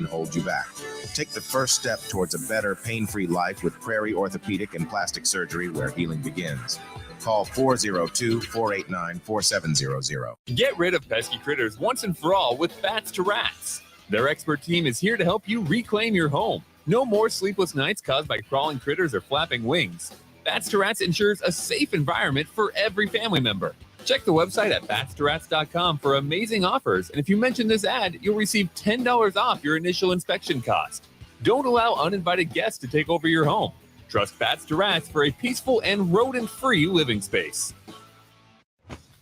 hold you back. Take the first step towards a better, pain-free life with Prairie Orthopedic and Plastic Surgery, where healing begins. Call 402-489-4700. Get rid of pesky critters once and for all with Bats to Rats. Their expert team is here to help you reclaim your home. No more sleepless nights caused by crawling critters or flapping wings. Bats to Rats ensures a safe environment for every family member. Check the website at batstoRats.com for amazing offers, and if you mention this ad, you'll receive $10 off your initial inspection cost. Don't allow uninvited guests to take over your home. Trust Bats to Rats for a peaceful and rodent-free living space.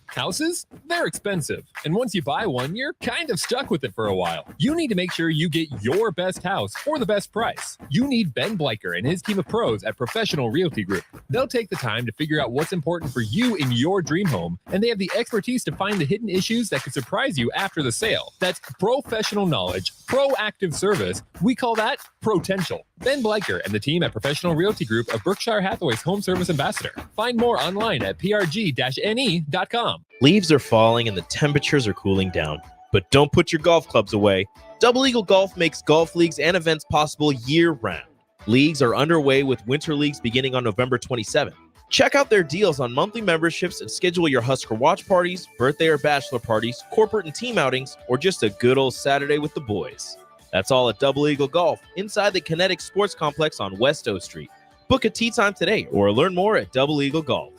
Houses? They're expensive. And once you buy one, you're kind of stuck with it for a while. You need to make sure you get your best house for the best price. You need Ben Bleicher and his team of pros at Professional Realty Group. They'll take the time to figure out what's important for you in your dream home, and they have the expertise to find the hidden issues that could surprise you after the sale. That's professional knowledge, proactive service. We call that potential. Ben Bleicher and the team at Professional Realty Group of Berkshire Hathaway's Home Service Ambassador. Find more online at prg-ne.com. Leaves are falling and the temperatures are cooling down. But don't put your golf clubs away. Double Eagle Golf makes golf leagues and events possible year-round. Leagues are underway with winter leagues beginning on November 27th. Check out their deals on monthly memberships and schedule your Husker watch parties, birthday or bachelor parties, corporate and team outings, or just a good old Saturday with the boys. That's all at Double Eagle Golf, inside the Kinetic Sports Complex on West O Street. Book a tee time today or learn more at Double Eagle Golf.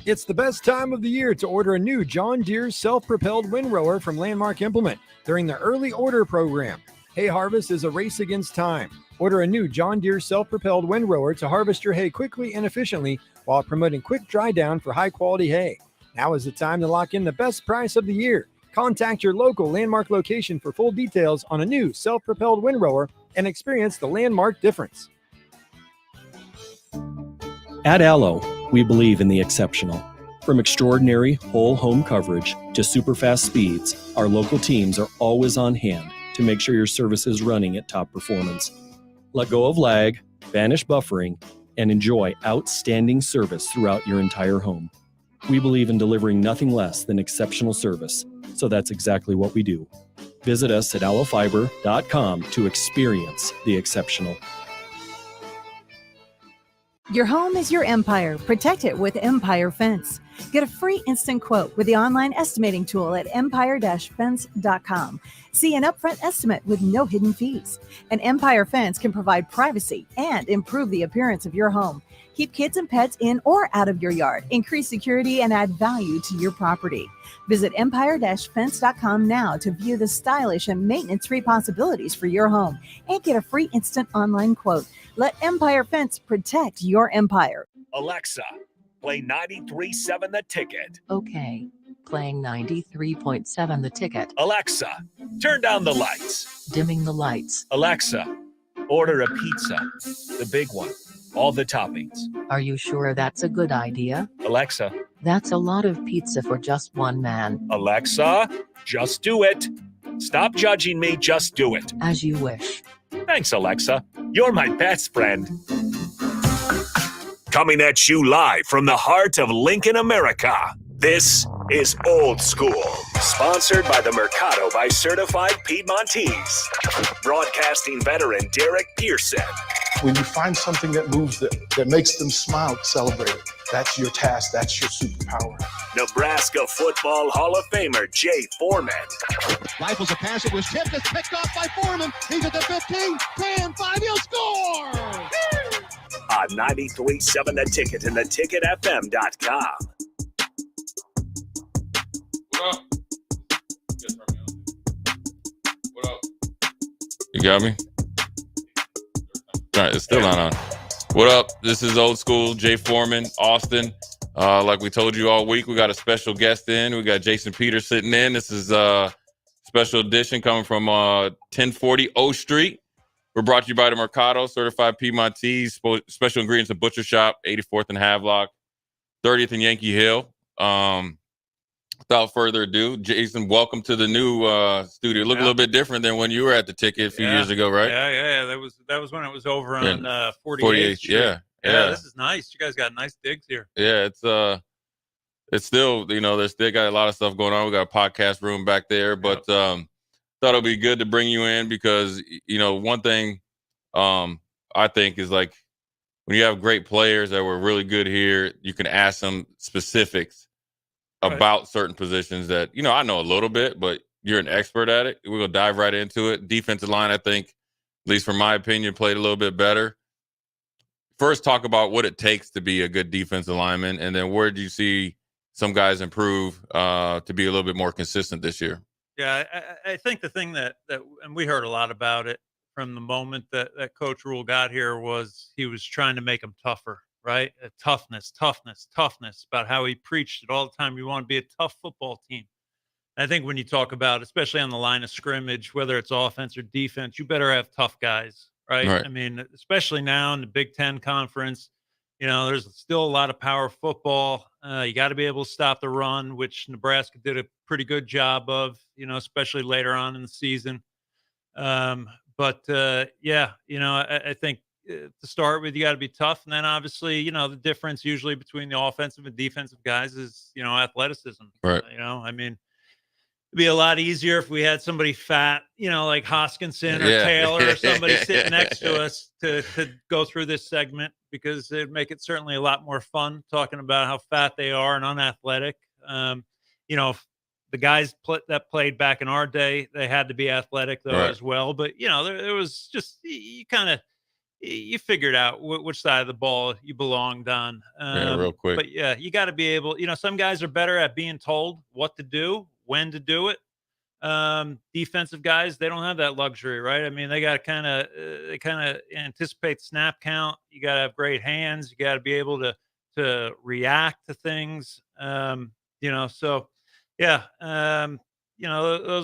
It's the best time of the year to order a new John Deere self-propelled windrower from Landmark Implement during the early order program. Hay harvest is a race against time. Order a new John Deere self-propelled windrower to harvest your hay quickly and efficiently while promoting quick dry down for high-quality hay. Now is the time to lock in the best price of the year. Contact your local Landmark location for full details on a new self-propelled windrower and experience the Landmark difference. At Allo, we believe in the exceptional. From extraordinary whole home coverage to super fast speeds, our local teams are always on hand to make sure your service is running at top performance. Let go of lag, banish buffering, and enjoy outstanding service throughout your entire home. We believe in delivering nothing less than exceptional service, so that's exactly what we do. Visit us at allofiber.com to experience the exceptional. Your home is your empire. Protect it with Empire Fence. Get a free instant quote with the online estimating tool at empire-fence.com. See an upfront estimate with no hidden fees. An Empire Fence can provide privacy and improve the appearance of your home. Keep kids and pets in or out of your yard. Increase security and add value to your property. Visit empire-fence.com now to view the stylish and maintenance-free possibilities for your home and get a free instant online quote. Let Empire Fence protect your empire. Alexa, play 93.7 The Ticket. Okay, playing 93.7 The Ticket. Alexa, turn down the lights. Dimming the lights. Alexa, order a pizza, the big one, all the toppings. Are you sure that's a good idea? Alexa. That's a lot of pizza for just one man. Alexa, just do it. Stop judging me, just do it. As you wish. Thanks, Alexa. You're my best friend. Coming at you live from the heart of Lincoln, America. This is Old School, sponsored by the Mercado by Certified Piedmontese. Broadcasting veteran Derek Pearson. When you find something that moves them, that makes them smile, celebrate it. That's your task. That's your superpower. Nebraska Football Hall of Famer Jay Foreman. Rifles a pass. It was tipped. It's picked off by Foreman. He's at the 15, 10, 5. He'll score! On 93.7 The Ticket and theticketfm.com. What up? What up? You got me? All right, it's still not on. What up? This is Old School, Jay Foreman, Austin. Like we told you all week, we got a special guest in. We got Jason Peters sitting in. This is a special edition coming from 1040 O Street. We're brought to you by the Mercado, Certified Piedmontese, Special Ingredients and Butcher Shop, 84th and Havelock, 30th and Yankee Hill. Without further ado, Jason, welcome to the new studio. Look a little bit different than when you were at the Ticket a few years ago, right? Yeah. That was when it was over on 48th. Yeah. This is nice. You guys got nice digs here. Yeah, it's it's still, there's still got a lot of stuff going on. We got a podcast room back there, but thought it'd be good to bring you in because, one thing I think is like when you have great players that were really good here, you can ask them specifics about certain positions that, I know a little bit, but you're an expert at it. We're going to dive right into it. Defensive line, I think, at least from my opinion, played a little bit better. First, talk about what it takes to be a good defensive lineman, and then where do you see some guys improve to be a little bit more consistent this year? Yeah, I think the thing that and we heard a lot about it from the moment that Coach Rule got here was he was trying to make them tougher, right? Toughness, about how he preached it all the time. You want to be a tough football team. I think when you talk about, especially on the line of scrimmage, whether it's offense or defense, you better have tough guys, right? I mean, especially now in the Big Ten Conference, there's still a lot of power football. You got to be able to stop the run, which Nebraska did a pretty good job of, especially later on in the season. I think to start with, you got to be tough. And then obviously, the difference usually between the offensive and defensive guys is, athleticism. Right. I mean, it'd be a lot easier if we had somebody fat, like Hoskinson or Taylor or somebody sitting next to us to go through this segment, because it'd make it certainly a lot more fun talking about how fat they are and unathletic. The guys that played back in our day, they had to be athletic though as well. But there was just you figured out which side of the ball you belonged on. Real quick. But you got to be able. Some guys are better at being told what to do, when to do it. Defensive guys, they don't have that luxury, right? I mean, they got to kind of anticipate snap count. You got to have great hands. You got to be able to react to things. Those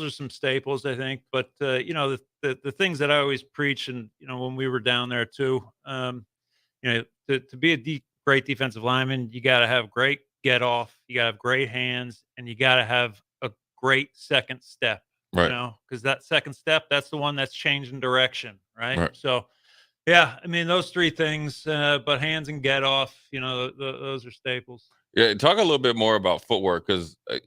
are some staples, I think. But the things that I always preach, and when we were down there too, to be a great defensive lineman, you got to have great get off, you got to have great hands, and you got to have a great second step. Right. Because that second step, that's the one that's changing direction, right? So, I mean, those three things, but hands and get off, those are staples. Yeah, talk a little bit more about footwork because, I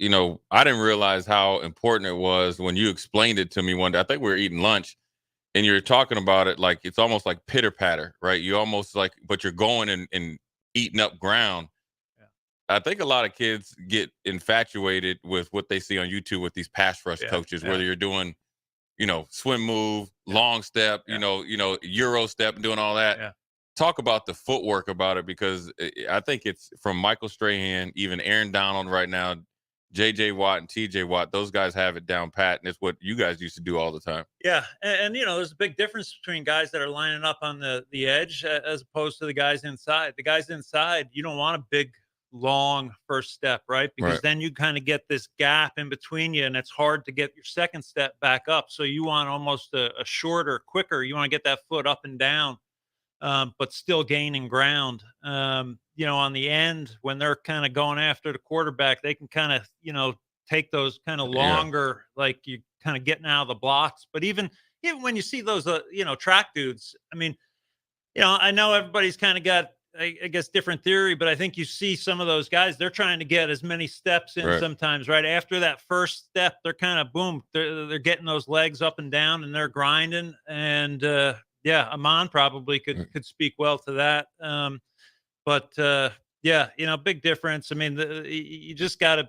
didn't realize how important it was when you explained it to me one day. I think we were eating lunch and you're talking about it like it's almost like pitter patter, right? You almost like, but you're going and eating up ground. Yeah. I think a lot of kids get infatuated with what they see on YouTube with these pass rush coaches, whether you're doing, swim move, long step, Euro step and doing all that. Yeah. Talk about the footwork about it, because I think it's from Michael Strahan, even Aaron Donald right now, J.J. Watt and T.J. Watt. Those guys have it down pat, and it's what you guys used to do all the time. Yeah, and there's a big difference between guys that are lining up on the edge as opposed to the guys inside. The guys inside, you don't want a big, long first step, right? Because then you kind of get this gap in between you, and it's hard to get your second step back up. So you want almost a shorter, quicker. You want to get that foot up and down. But still gaining ground. On the end, when they're kind of going after the quarterback, they can kind of, take those kind of longer, like you kind of getting out of the blocks. But even when you see those, track dudes, I mean, I know everybody's kind of got, I guess, different theory, but I think you see some of those guys, they're trying to get as many steps in sometimes, right? After that first step, they're kind of, boom, they're getting those legs up and down and they're grinding. And, Amon probably could speak well to that. Big difference. I mean, you just got to,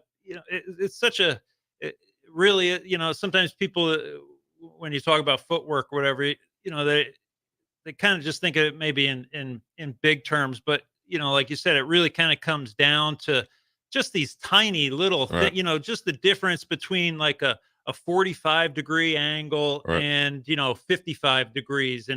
it's such a, really, sometimes people, when you talk about footwork or whatever, they kind of just think of it maybe in big terms, but, like you said, it really kind of comes down to just these tiny little, just the difference between like a 45-degree angle and 55 degrees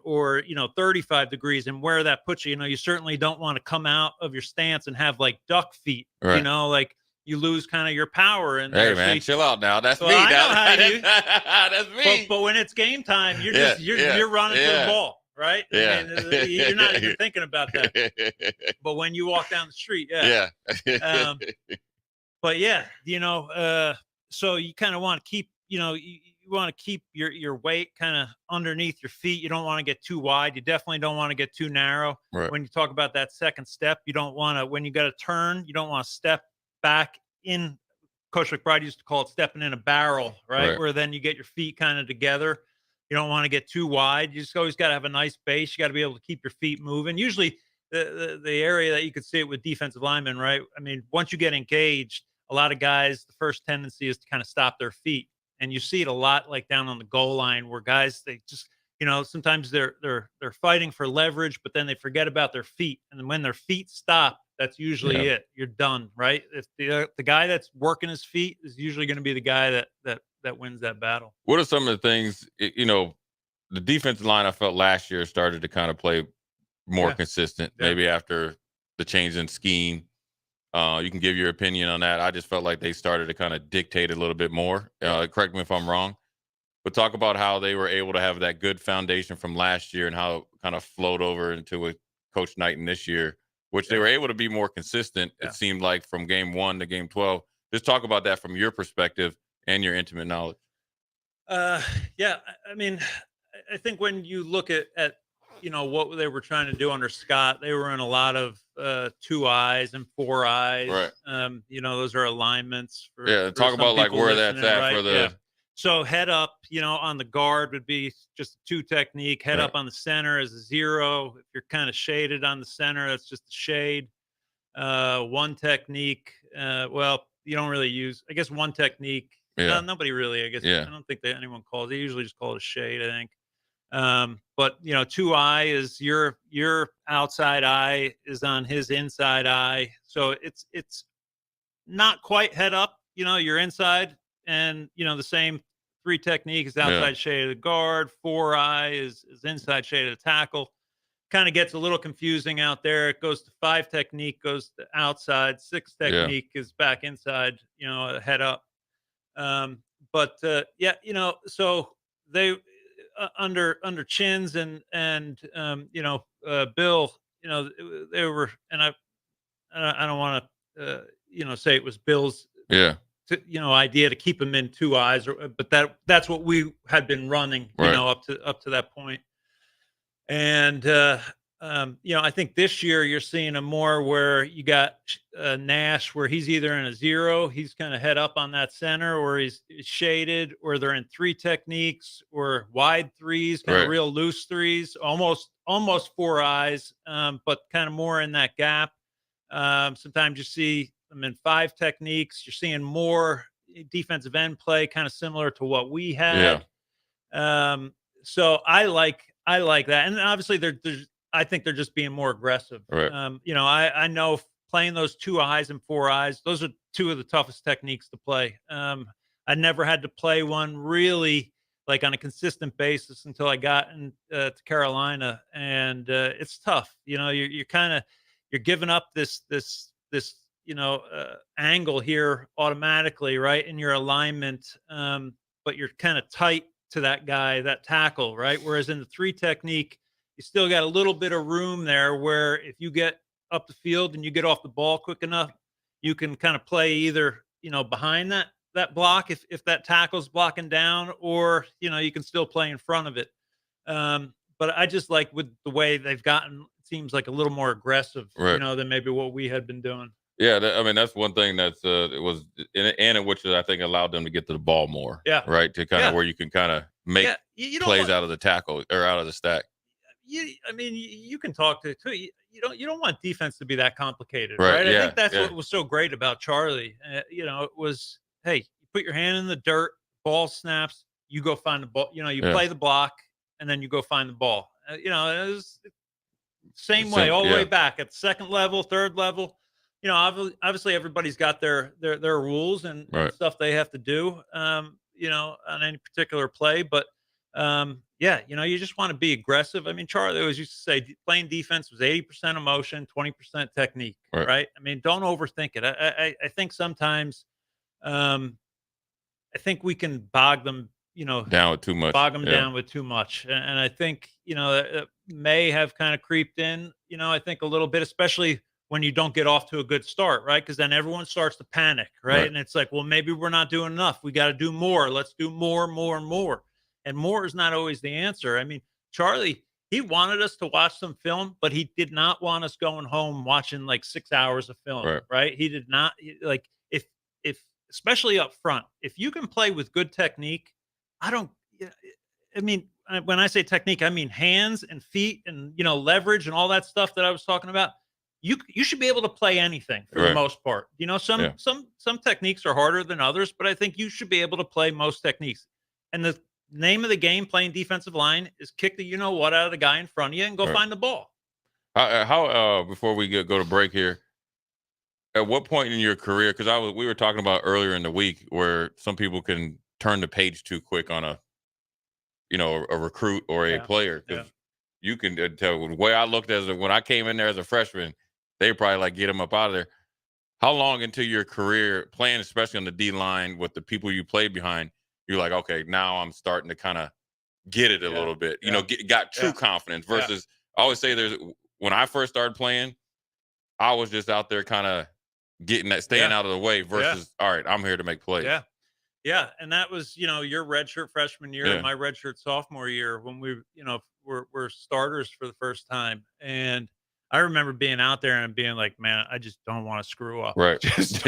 or 35 degrees, and where that puts you. You certainly don't want to come out of your stance and have like duck feet, like you lose kind of your power. And hey man, chill out now. That's me. That's me. But when it's game time, you're you're running to the ball, right? Yeah. I mean, you're not even thinking about that. But when you walk down the street, so you kind of want to keep, you want to keep your weight kind of underneath your feet. You don't want to get too wide. You definitely don't want to get too narrow. When you talk about that second step, you don't want to, when you got to turn, you don't want to step back in. Coach McBride used to call it stepping in a barrel, right? Right. Where then you get your feet kind of together. You don't want to get too wide. You just always got to have a nice base. You got to be able to keep your feet moving. Usually the area that you could see it with defensive linemen, right? I mean, once you get engaged, a lot of guys, the first tendency is to kind of stop their feet. And you see it a lot like down on the goal line where guys, they just, sometimes they're fighting for leverage, but then they forget about their feet. And then when their feet stop, that's usually it. You're done, right? If the guy that's working his feet is usually going to be the guy that wins that battle. What are some of the things, the defensive line I felt last year started to kind of play more consistent, maybe after the change in scheme. You can give your opinion on that. I just felt like they started to kind of dictate a little bit more. Correct me if I'm wrong, but talk about how they were able to have that good foundation from last year and how it kind of flowed over into a Coach Knighton this year, which they were able to be more consistent. It seemed like from game 1 to game 12. Just talk about that from your perspective and your intimate knowledge. I mean, I think when you look at what they were trying to do under Scott, they were in a lot of 2 eyes and 4 eyes. Right. Those are alignments. Talk about like where that's at right? for the. So head up, on the guard would be just a 2 technique. Head up on the center is a 0. If you're kind of shaded on the center, that's just a shade. 1 technique. Well, you don't really use, I guess, 1 technique. Nobody really, I guess. I don't think that anyone calls. They usually just call it a shade, I think. But 2 eye is your outside eye is on his inside eye. So it's not quite head up, you're inside, and the same 3 technique is outside shade of the guard, 4 eye is inside shade of the tackle. Kind of gets a little confusing out there. It goes to 5 technique, goes to outside, 6 technique is back inside, head up. So they under Chins and Bill, they were, and I don't want to say it was Bill's idea to keep him in 2 eyes, but that's what we had been running, up to that point. And I think this year you're seeing a more where you got Nash, where he's either in a 0, he's kind of head up on that center, or he's shaded, or they're in 3 techniques, or wide 3s, kind of real loose 3s, almost 4 eyes, but kind of more in that gap. Sometimes you see them in 5 techniques. You're seeing more defensive end play, kind of similar to what we had. So I like that, and obviously I think they're just being more aggressive. Right. I know playing those 2 eyes and 4 eyes, those are 2 of the toughest techniques to play. I never had to play one really like on a consistent basis until I got to Carolina, and it's tough. You're giving up this angle here automatically, right, in your alignment, but you're kind of tight to that guy, that tackle, right? Whereas in the 3 technique, you still got a little bit of room there where if you get up the field and you get off the ball quick enough, you can kind of play either, behind that block if that tackle's blocking down, or, you can still play in front of it. But I just like with the way they've gotten, it seems like a little more aggressive, than maybe what we had been doing. Yeah, that's one thing that's it was, and which I think allowed them to get to the ball more. Yeah, right, to kind of where you can kind of make plays out of the tackle or out of the stack. You can talk to too. You don't want defense to be that complicated, right? I think that's what was so great about Charlie. It was, hey, you put your hand in the dirt, ball snaps, you go find the ball. You play the block, and then you go find the ball. It was same way all the way back at the 2nd level, 3rd level. Obviously everybody's got their rules and stuff they have to do, on any particular play. But, you just want to be aggressive. I mean, Charlie always used to say playing defense was 80% emotion, 20% technique, right? I mean, don't overthink it. I think sometimes, I think we can bog them, down with too much, down with too much. And I think, it may have kind of creeped in, I think a little bit, especially when you don't get off to a good start, right? Because then everyone starts to panic, right? And it's like, well, maybe we're not doing enough. We got to do more. Let's do more. And more is not always the answer. I mean, Charlie, he wanted us to watch some film, but he did not want us going home watching like 6 hours of film, right? He did not like, if especially up front, if you can play with good technique, I mean, when I say technique, I mean hands and feet and, leverage and all that stuff that I was talking about. You should be able to play anything for the most part. Some techniques are harder than others, but I think you should be able to play most techniques. And the name of the game playing defensive line is kick the what out of the guy in front of you and go find the ball. How before we go to break here, at what point in your career, because we were talking about earlier in the week where some people can turn the page too quick on a recruit or a player, because you can tell the way I looked when I came in there as a freshman, they probably like get him up out of there. How long into your career playing, especially on the D line with the people you played behind, you're like, okay, now I'm starting to kind of get it a little bit, got true confidence versus I always say when I first started playing, I was just out there kind of getting that, staying out of the way versus, all right, I'm here to make plays. Yeah. Yeah. And that was, your redshirt freshman year and my redshirt sophomore year when we, we're starters for the first time. And I remember being out there and being like, man, I just don't want to screw up. Right. Just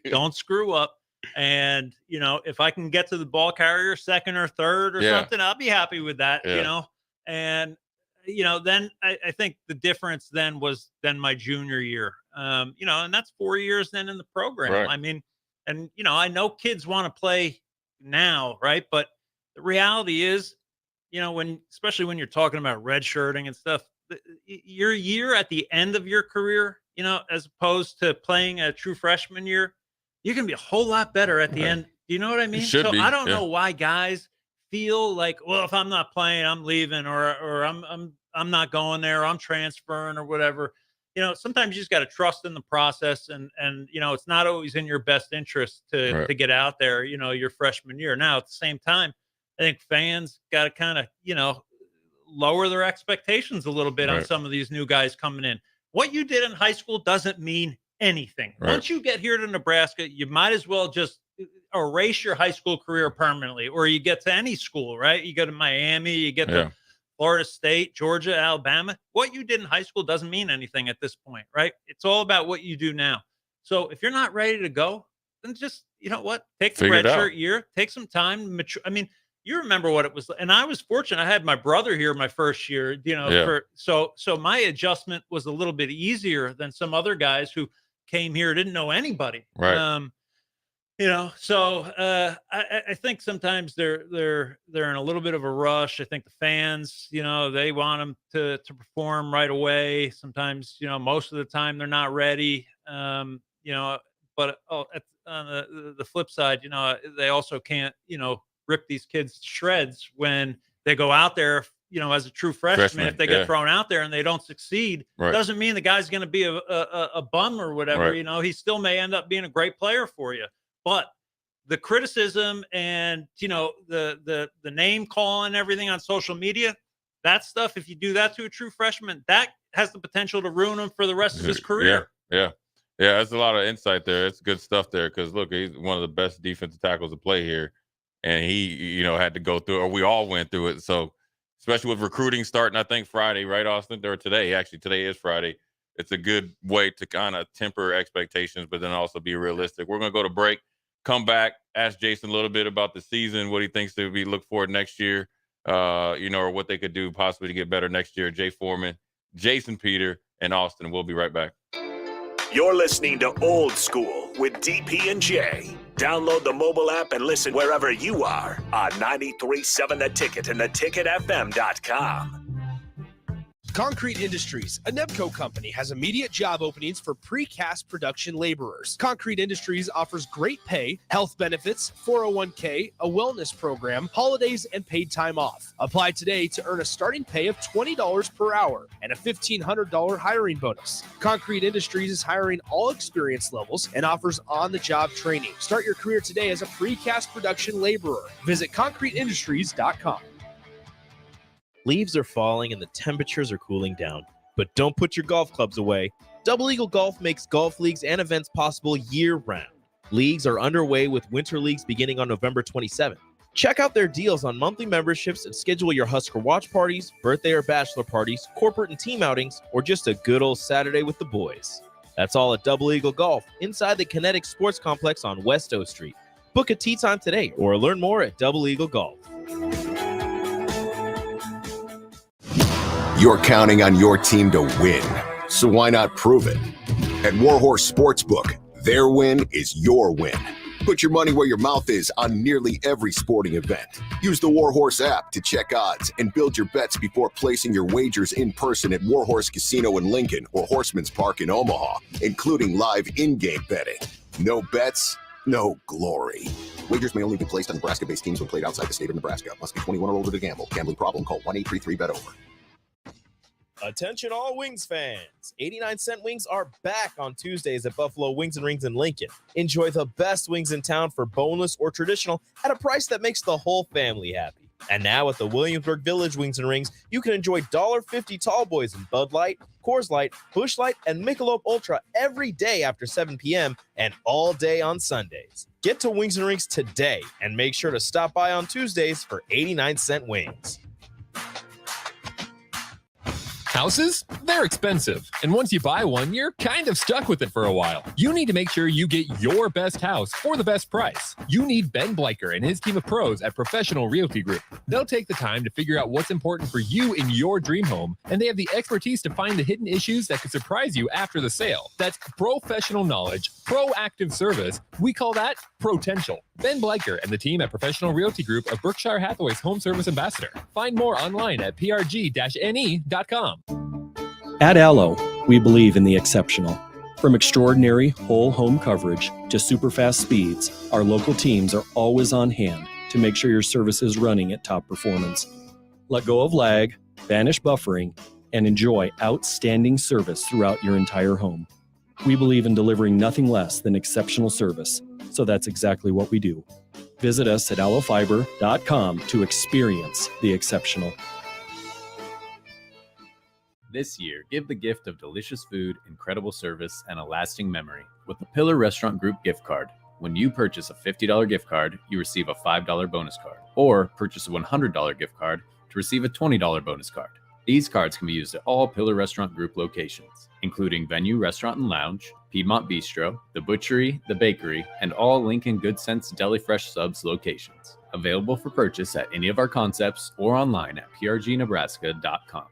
don't screw up. And, if I can get to the ball carrier second or third or something, I'll be happy with that, and, then I think the difference then was my junior year, and that's 4 years then in the program. Right. I mean, and, I know kids want to play now, right? But the reality is, especially when you're talking about redshirting and stuff, your year at the end of your career, as opposed to playing a true freshman year, you can be a whole lot better at the end. Do you know what I mean? So I don't know why guys feel like, well, if I'm not playing, I'm leaving, or I'm not going there, or I'm transferring or whatever. Sometimes you just got to trust in the process, and it's not always in your best interest to get out there, your freshman year. Now, at the same time, I think fans got to kind of, lower their expectations a little bit on some of these new guys coming in. What you did in high school doesn't mean anything. Once you get here to Nebraska, you might as well just erase your high school career permanently, or you get to any school, right? You go to Miami, you get to Florida State, Georgia, Alabama. What you did in high school doesn't mean anything at this point, right? It's all about what you do now. So if you're not ready to go, then just, take the redshirt year, take some time. Mature. I mean, you remember what it was. And I was fortunate. I had my brother here my first year, so my adjustment was a little bit easier than some other guys who came here, didn't know anybody. Right. I think sometimes they're in a little bit of a rush. I think the fans, they want them to perform right away. Sometimes, most of the time they're not ready. But on the flip side, they also can't, rip these kids to shreds when they go out there, as a true freshman. If they get thrown out there and they don't succeed, doesn't mean the guy's going to be a bum or whatever. He still may end up being a great player for you. But the criticism and, the name calling and everything on social media, that stuff, if you do that to a true freshman, that has the potential to ruin him for the rest of his career. Yeah. That's a lot of insight there. It's good stuff there. Because look, he's one of the best defensive tackles to play here. And he, had to go through it, or we all went through it. So especially with recruiting starting, I think Friday, right, Austin? Or today. Actually, today is Friday. It's a good way to kind of temper expectations, but then also be realistic. We're going to go to break, come back, ask Jason a little bit about the season, what he thinks to be look forward next year, or what they could do possibly to get better next year. Jay Foreman, Jason Peter, and Austin. We'll be right back. You're listening to Old School with DP and J. Download the mobile app and listen wherever you are on 93.7 The Ticket and theticketfm.com. Concrete Industries, a Nebco company, has immediate job openings for precast production laborers. Concrete Industries offers great pay, health benefits, 401k, a wellness program, holidays, and paid time off. Apply today to earn a starting pay of $20 per hour and a $1,500 hiring bonus. Concrete Industries is hiring all experience levels and offers on-the-job training. Start your career today as a precast production laborer. Visit concreteindustries.com. Leaves are falling and the temperatures are cooling down. But don't put your golf clubs away. Double Eagle Golf makes golf leagues and events possible year-round. Leagues are underway with winter leagues beginning on November 27th. Check out their deals on monthly memberships and schedule your Husker watch parties, birthday or bachelor parties, corporate and team outings, or just a good old Saturday with the boys. That's all at Double Eagle Golf inside the Kinetic Sports Complex on West O Street. Book a tee time today or learn more at Double Eagle Golf. You're counting on your team to win, so why not prove it? At Warhorse Sportsbook, their win is your win. Put your money where your mouth is on nearly every sporting event. Use the Warhorse app to check odds and build your bets before placing your wagers in person at Warhorse Casino in Lincoln or Horseman's Park in Omaha, including live in-game betting. No bets, no glory. Wagers may only be placed on Nebraska-based teams when played outside the state of Nebraska. Must be 21 or older to gamble. Gambling problem? Call 1-833-BET-OVER. Attention all Wings fans. 89-cent wings are back on Tuesdays at Buffalo Wings and Rings in Lincoln. Enjoy the best wings in town for boneless or traditional at a price that makes the whole family happy. And now at the Williamsburg Village Wings and Rings, you can enjoy $1.50 tall boys in Bud Light, Coors Light, Busch Light, and Michelob Ultra every day after 7 p.m. and all day on Sundays. Get to Wings and Rings today and make sure to stop by on Tuesdays for 89-cent wings. Houses? They're expensive. And once you buy one, you're kind of stuck with it for a while. You need to make sure you get your best house for the best price. You need Ben Bleicher and his team of pros at Professional Realty Group. They'll take the time to figure out what's important for you in your dream home, and they have the expertise to find the hidden issues that could surprise you after the sale. That's professional knowledge, proactive service. We call that potential. Ben Bleicher and the team at Professional Realty Group of Berkshire Hathaway's Home Service Ambassador. Find more online at prg-ne.com. At Allo, we believe in the exceptional. From extraordinary whole home coverage to super fast speeds, our local teams are always on hand to make sure your service is running at top performance. Let go of lag, banish buffering, and enjoy outstanding service throughout your entire home. We believe in delivering nothing less than exceptional service, so that's exactly what we do. Visit us at allofiber.com to experience the exceptional. This year, give the gift of delicious food, incredible service, and a lasting memory with the Pillar Restaurant Group gift card. When you purchase a $50 gift card, you receive a $5 bonus card, or purchase a $100 gift card to receive a $20 bonus card. These cards can be used at all Pillar Restaurant Group locations, including Venue Restaurant and Lounge, Piedmont Bistro, The Butchery, The Bakery, and all Lincoln Good Sense Deli Fresh Subs locations. Available for purchase at any of our concepts or online at prgnebraska.com.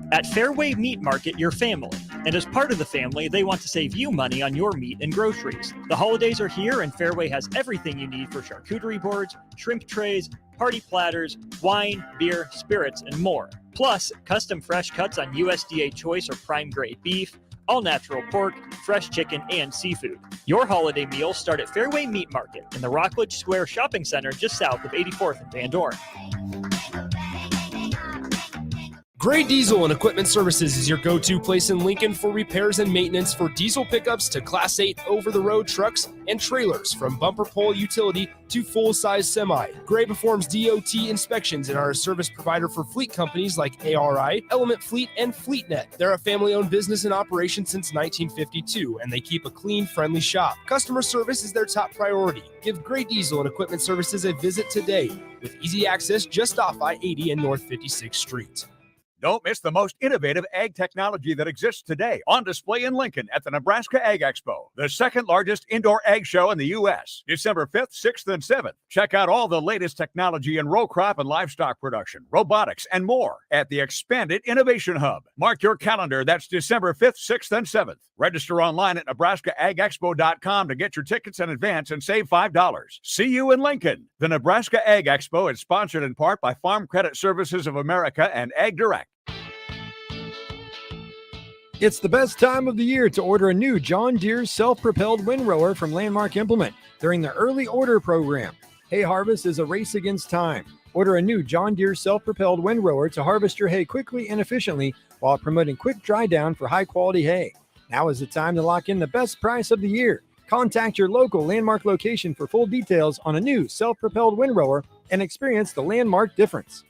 At Fairway Meat Market, your family. And as part of the family, they want to save you money on your meat and groceries. The holidays are here, and Fairway has everything you need for charcuterie boards, shrimp trays, party platters, wine, beer, spirits, and more. Plus, custom fresh cuts on USDA choice or prime grade beef, all natural pork, fresh chicken, and seafood. Your holiday meals start at Fairway Meat Market in the Rockledge Square Shopping Center just south of 84th and Van Dorn. Gray Diesel and Equipment Services is your go-to place in Lincoln for repairs and maintenance for diesel pickups to Class 8 over-the-road trucks and trailers, from bumper pole utility to full-size semi. Gray performs DOT inspections and are a service provider for fleet companies like ARI, Element Fleet, and FleetNet. They're a family-owned business in operation since 1952, and they keep a clean, friendly shop. Customer service is their top priority. Give Gray Diesel and Equipment Services a visit today, with easy access just off I-80 and North 56th Street. Don't miss the most innovative ag technology that exists today, on display in Lincoln at the Nebraska Ag Expo, the second largest indoor ag show in the U.S., December 5th, 6th, and 7th. Check out all the latest technology in row crop and livestock production, robotics, and more at the expanded Innovation Hub. Mark your calendar. That's December 5th, 6th, and 7th. Register online at nebraskaagexpo.com to get your tickets in advance and save $5. See you in Lincoln. The Nebraska Ag Expo is sponsored in part by Farm Credit Services of America and Ag Direct. It's the best time of the year to order a new John Deere self-propelled windrower from Landmark Implement during the early order program. Hay harvest is a race against time. Order a new John Deere self-propelled windrower to harvest your hay quickly and efficiently while promoting quick dry down for high-quality hay. Now is the time to lock in the best price of the year. Contact your local Landmark location for full details on a new self-propelled windrower and experience the Landmark difference.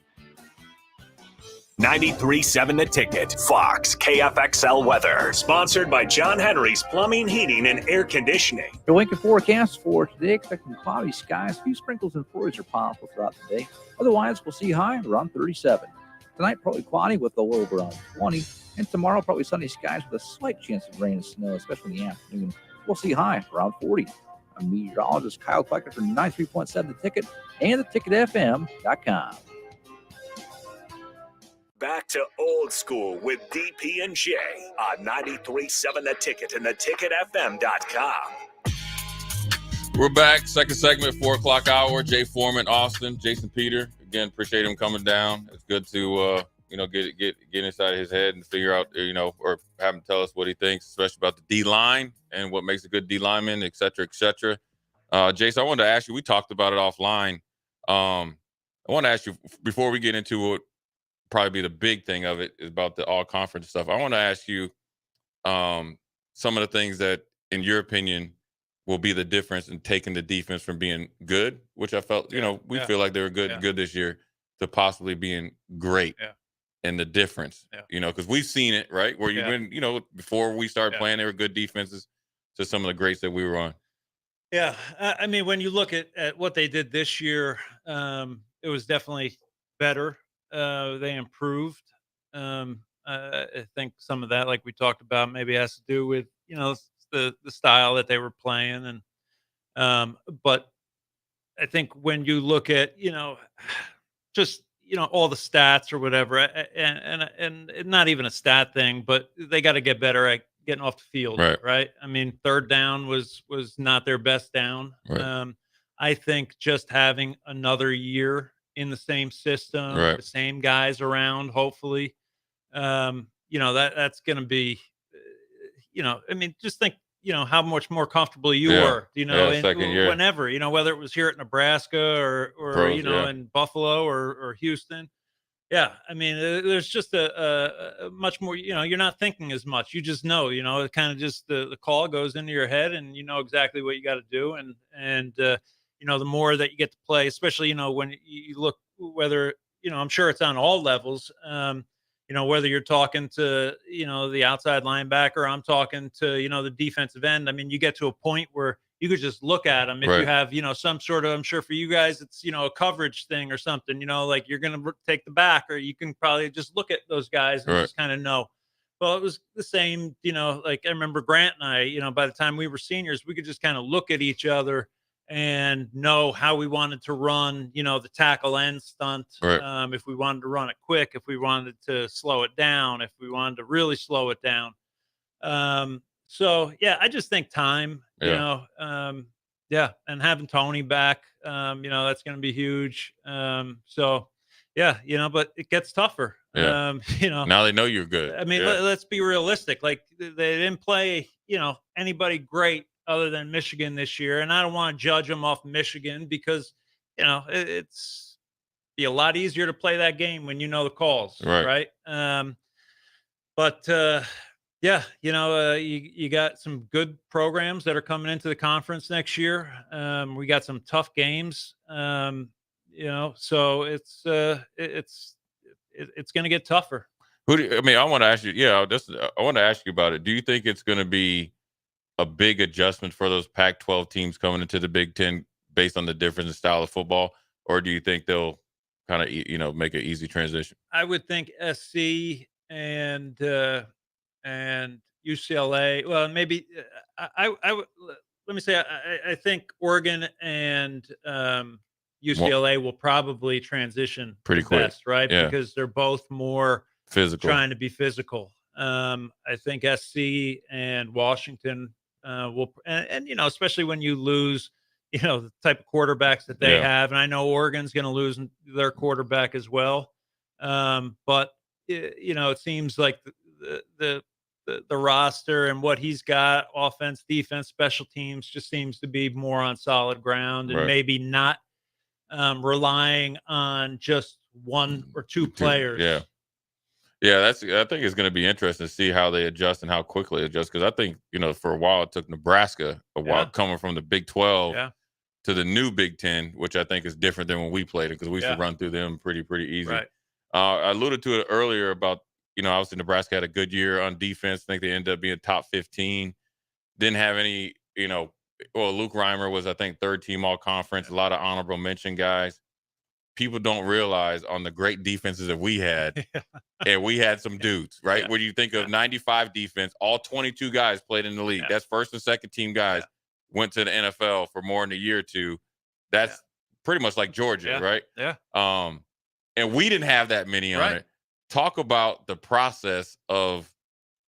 93.7 The Ticket. Fox KFXL weather. Sponsored by John Henry's Plumbing, Heating, and Air Conditioning. Your Lincoln forecast for today, expecting cloudy skies. A few sprinkles and flurries are possible throughout the day. Otherwise, we'll see high around 37. Tonight, probably cloudy with a low of around 20. And tomorrow, probably sunny skies with a slight chance of rain and snow, especially in the afternoon. We'll see high around 40. I'm meteorologist Kyle Klecker from 93.7 The Ticket and theticketfm.com. Back to old school with DP and J on 93.7 The Ticket and theticketfm.com. We're back. Second segment, 4 o'clock hour. Jay Foreman, Austin, Jason Peter. Again, appreciate him coming down. It's good to get inside his head and figure out, or have him tell us what he thinks, especially about the D-line and what makes a good D-lineman, et cetera, et cetera. Jason, I wanted to ask you, we talked about it offline. I want to ask you, before we get into what probably be the big thing of it, is about the all-conference stuff. I want to ask you some of the things that, in your opinion, will be the difference in taking the defense from being good, which I felt, we feel like they were good this year, to possibly being great. Yeah. And the difference, because we've seen it, right? Where win, before we started playing, they were good defenses to some of the greats that we were on. Yeah. I mean, when you look at what they did this year, it was definitely better. They improved. I think some of that, like we talked about, maybe has to do with, the style that they were playing. And, but I think when you look at, just, all the stats or whatever, and not even a stat thing, but they got to get better at getting off the field. Right. I mean, third down was not their best down. Right. I think just having another year in the same system, the same guys around, hopefully, that's going to be, I mean, just think, how much more comfortable you were, second year. Whenever, whether it was here at Nebraska or Pros, in Buffalo or Houston. Yeah. I mean, there's just a much more, you're not thinking as much. You just know, it kind of just the call goes into your head and you know exactly what you got to do. And the more that you get to play, especially, when you look, whether, I'm sure it's on all levels, whether you're talking to, the outside linebacker, I'm talking to, the defensive end. I mean, you get to a point where you could just look at them. If you have, some sort of, I'm sure for you guys, it's, a coverage thing or something, like you're going to take the back, or you can probably just look at those guys and just kind of know. Well, it was the same, like I remember Grant and I, by the time we were seniors, we could just kind of look at each other and know how we wanted to run, the tackle end stunt. If we wanted to run it quick, if we wanted to slow it down, if we wanted to really slow it down. So yeah, I just think time, and having Tony back, that's going to be huge. So yeah, but it gets tougher. Now they know you're good. I mean, let's be realistic. Like they didn't play, anybody great other than Michigan this year. And I don't want to judge them off Michigan because, it's be a lot easier to play that game when you know the calls. Right. You got some good programs that are coming into the conference next year. We got some tough games, so it's going to get tougher. I want to ask you, I want to ask you about it. Do you think it's going to be a big adjustment for those Pac-12 teams coming into the Big Ten based on the difference in style of football? Or do you think they'll kind of, make an easy transition? I would think SC and UCLA. Well, maybe I would, let me say, I think Oregon and UCLA will probably transition pretty quick, best, right? Yeah. Because they're both more physical, trying to be physical. I think SC and Washington will, and especially when you lose, the type of quarterbacks that they have, and I know Oregon's going to lose their quarterback as well. But it seems like the roster and what he's got, offense, defense, special teams, just seems to be more on solid ground and maybe not relying on just one or two players. I think it's going to be interesting to see how they adjust and how quickly they adjust. Because I think, for a while it took Nebraska coming from the Big 12 to the new Big 10, which I think is different than when we played it, because we used to run through them pretty easy. I alluded to it earlier about, obviously Nebraska had a good year on defense. I think they ended up being top 15. Didn't have any, Luke Reimer was, I think, third team all conference. A lot of honorable mention guys. People don't realize on the great defenses that we had, and we had some dudes, right? Yeah. When you think of 95 defense, all 22 guys played in the league. Yeah. That's first and second team guys went to the NFL for more than a year or two. That's pretty much like Georgia, right? Yeah. And we didn't have that many on it. Talk about the process of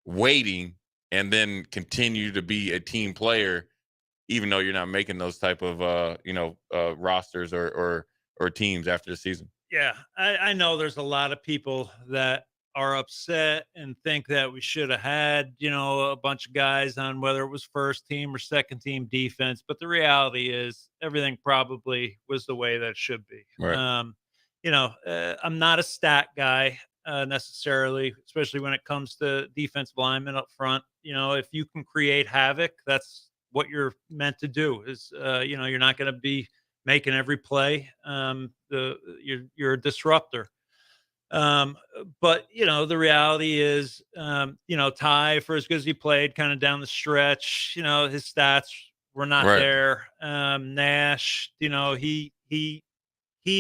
waiting and then continue to be a team player, even though you're not making those type of rosters or teams after the season. Yeah, I know there's a lot of people that are upset and think that we should have had, a bunch of guys on whether it was first team or second team defense. But the reality is everything probably was the way that it should be. Right. I'm not a stat guy necessarily, especially when it comes to defensive linemen up front. If you can create havoc, that's what you're meant to do. You're not going to be making every play. You're a disruptor. But the reality is, Ty, for as good as he played kind of down the stretch, his stats were not there. Nash, he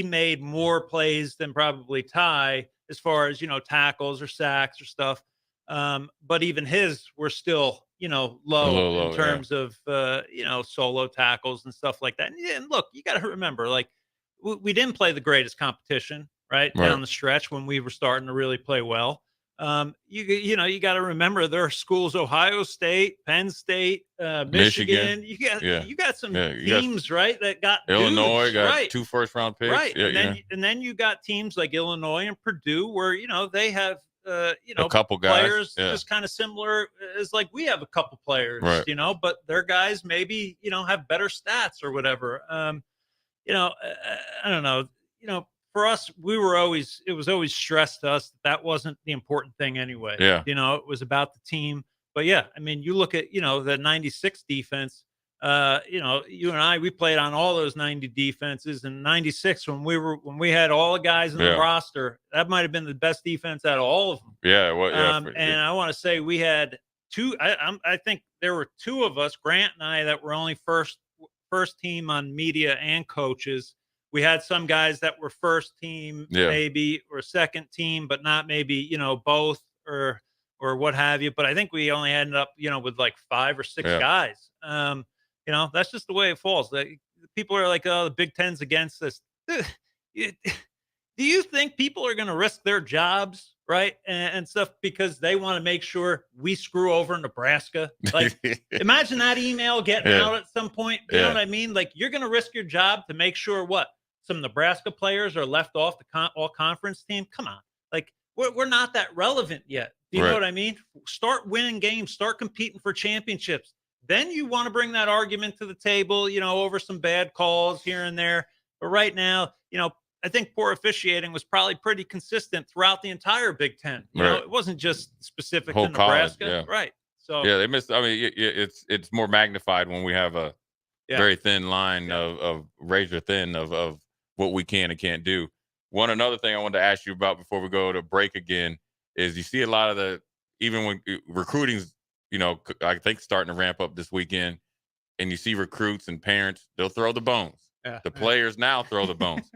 made more plays than probably Ty as far as, tackles or sacks or stuff. But even his were still, low in terms of, solo tackles and stuff like that. And look, you got to remember, like, we didn't play the greatest competition, right? Down the stretch when we were starting to really play well. You got to remember there are schools, Ohio State, Penn State, Michigan. You got some teams, right, that got Illinois dudes, got 2 first-round picks. Right. And then you got teams like Illinois and Purdue where, they have a couple guys, players just kind of similar as like we have a couple players, but their guys maybe, have better stats or whatever. I don't know, for us, it was always stressed to us that wasn't the important thing anyway. Yeah. It was about the team. But yeah, I mean, you look at, the 96 defense, you and I, we played on all those 90 defenses, and 96 when we had all the guys in the roster, that might've been the best defense out of all of them. Yeah. Well, and I want to say we had two, I think there were 2 of us, Grant and I, that were only first team on media and coaches. We had some guys that were first team, maybe, or second team, but not maybe, both or what have you. But I think we only ended up, with like 5 or 6 guys. That's just the way it falls. People are like, oh, the Big Ten's against this. Do you think people are going to risk their jobs, right, and stuff because they want to make sure we screw over Nebraska? Like, imagine that email getting out at some point. You know what I mean? Like, you're going to risk your job to make sure some Nebraska players are left off the all-conference team? Come on. Like, we're not that relevant yet. Do you know what I mean? Start winning games. Start competing for championships. Then you want to bring that argument to the table, over some bad calls here and there. But right now, I think poor officiating was probably pretty consistent throughout the entire Big Ten. It wasn't just specific to Nebraska. Right. So they missed. I mean, it's more magnified when we have a very thin line of razor thin of what we can and can't do. Another thing I wanted to ask you about before we go to break again is you see a lot of even when recruiting's, I think starting to ramp up this weekend, and you see recruits and parents, they'll throw the bones. Yeah. The players now throw the bones.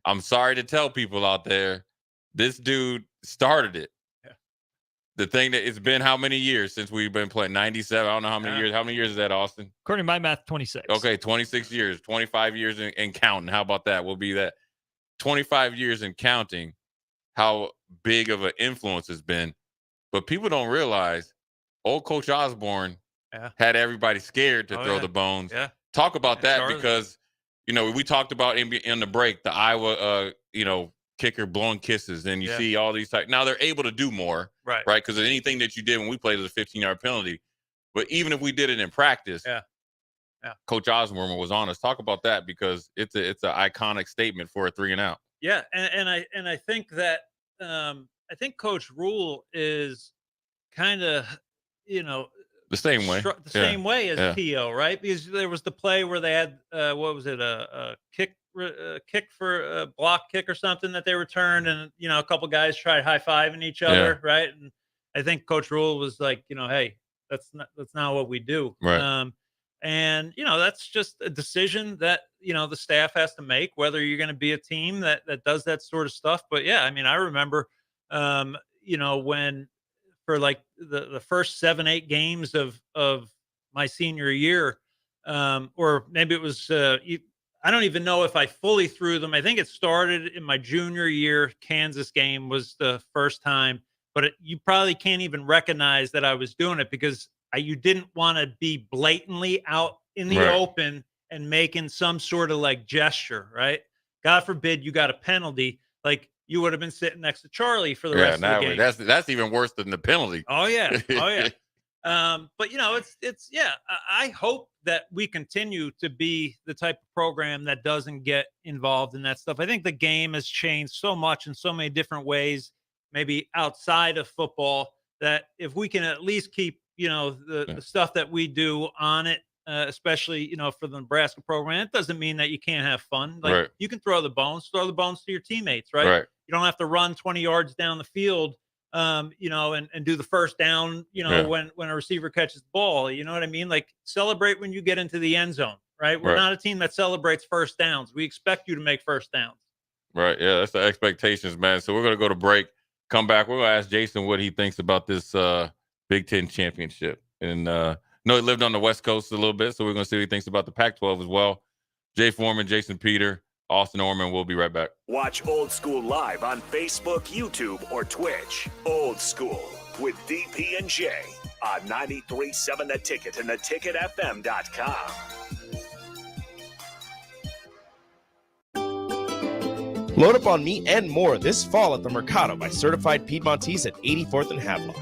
I'm sorry to tell people out there, this dude started it. Yeah. The thing that it's been how many years since we've been playing? 97. I don't know how many years. How many years is that, Austin? According to my math, 26. Okay, 26 years, 25 years and counting. How about that? We'll be that 25 years and counting. How big of an influence it's been, but people don't realize old Coach Osborne had everybody scared to throw the bones. Yeah. Talk about that Charlotte. because we talked about in the break the Iowa kicker blowing kisses, and you see all these types. Now they're able to do more, right? Because anything that you did when we played was a 15-yard penalty. But even if we did it in practice, Coach Osborne was on us. Talk about that because it's an iconic statement for a 3-and-out. Yeah, and I think that I think Coach Rule is kind of The same way. Same way as T.O., right? Because there was the play where they had, what was it, a kick for a block kick or something that they returned, and, a couple guys tried high-fiving each other, right? And I think Coach Rule was like, hey, that's not what we do. Right. And, that's just a decision that, the staff has to make, whether you're going to be a team that does that sort of stuff. But, yeah, I mean, I remember, when for like the first 7-8 games of my senior year, or maybe it was, I don't even know if I fully threw them. I think it started in my junior year. Kansas game was the first time, but you probably can't even recognize that I was doing it because you didn't want to be blatantly out in the open and making some sort of like gesture, right? God forbid you got a penalty. Like, you would have been sitting next to Charlie for the rest of the game. That's even worse than the penalty. Oh yeah. But I hope that we continue to be the type of program that doesn't get involved in that stuff. I think the game has changed so much in so many different ways, maybe outside of football, that if we can at least keep, the stuff that we do on it, especially, for the Nebraska program, it doesn't mean that you can't have fun. Like, you can throw the bones to your teammates, right? You don't have to run 20 yards down the field, and do the first down, when a receiver catches the ball. You know what I mean? Like, celebrate when you get into the end zone, right? We're not a team that celebrates first downs. We expect you to make first downs. Right. Yeah, that's the expectations, man. So we're going to go to break, come back. We're going to ask Jason what he thinks about this Big Ten championship. And he lived on the West Coast a little bit, so we're going to see what he thinks about the Pac-12 as well. Jay Foreman, Jason Peter, Austin Orman. We'll be right back. Watch Old School live on Facebook, YouTube, or Twitch. Old School with DP and J on 93.7 The Ticket and theticketfm.com. Load up on meat and more this fall at the Mercado by Certified Piedmontese at 84th and Havelock.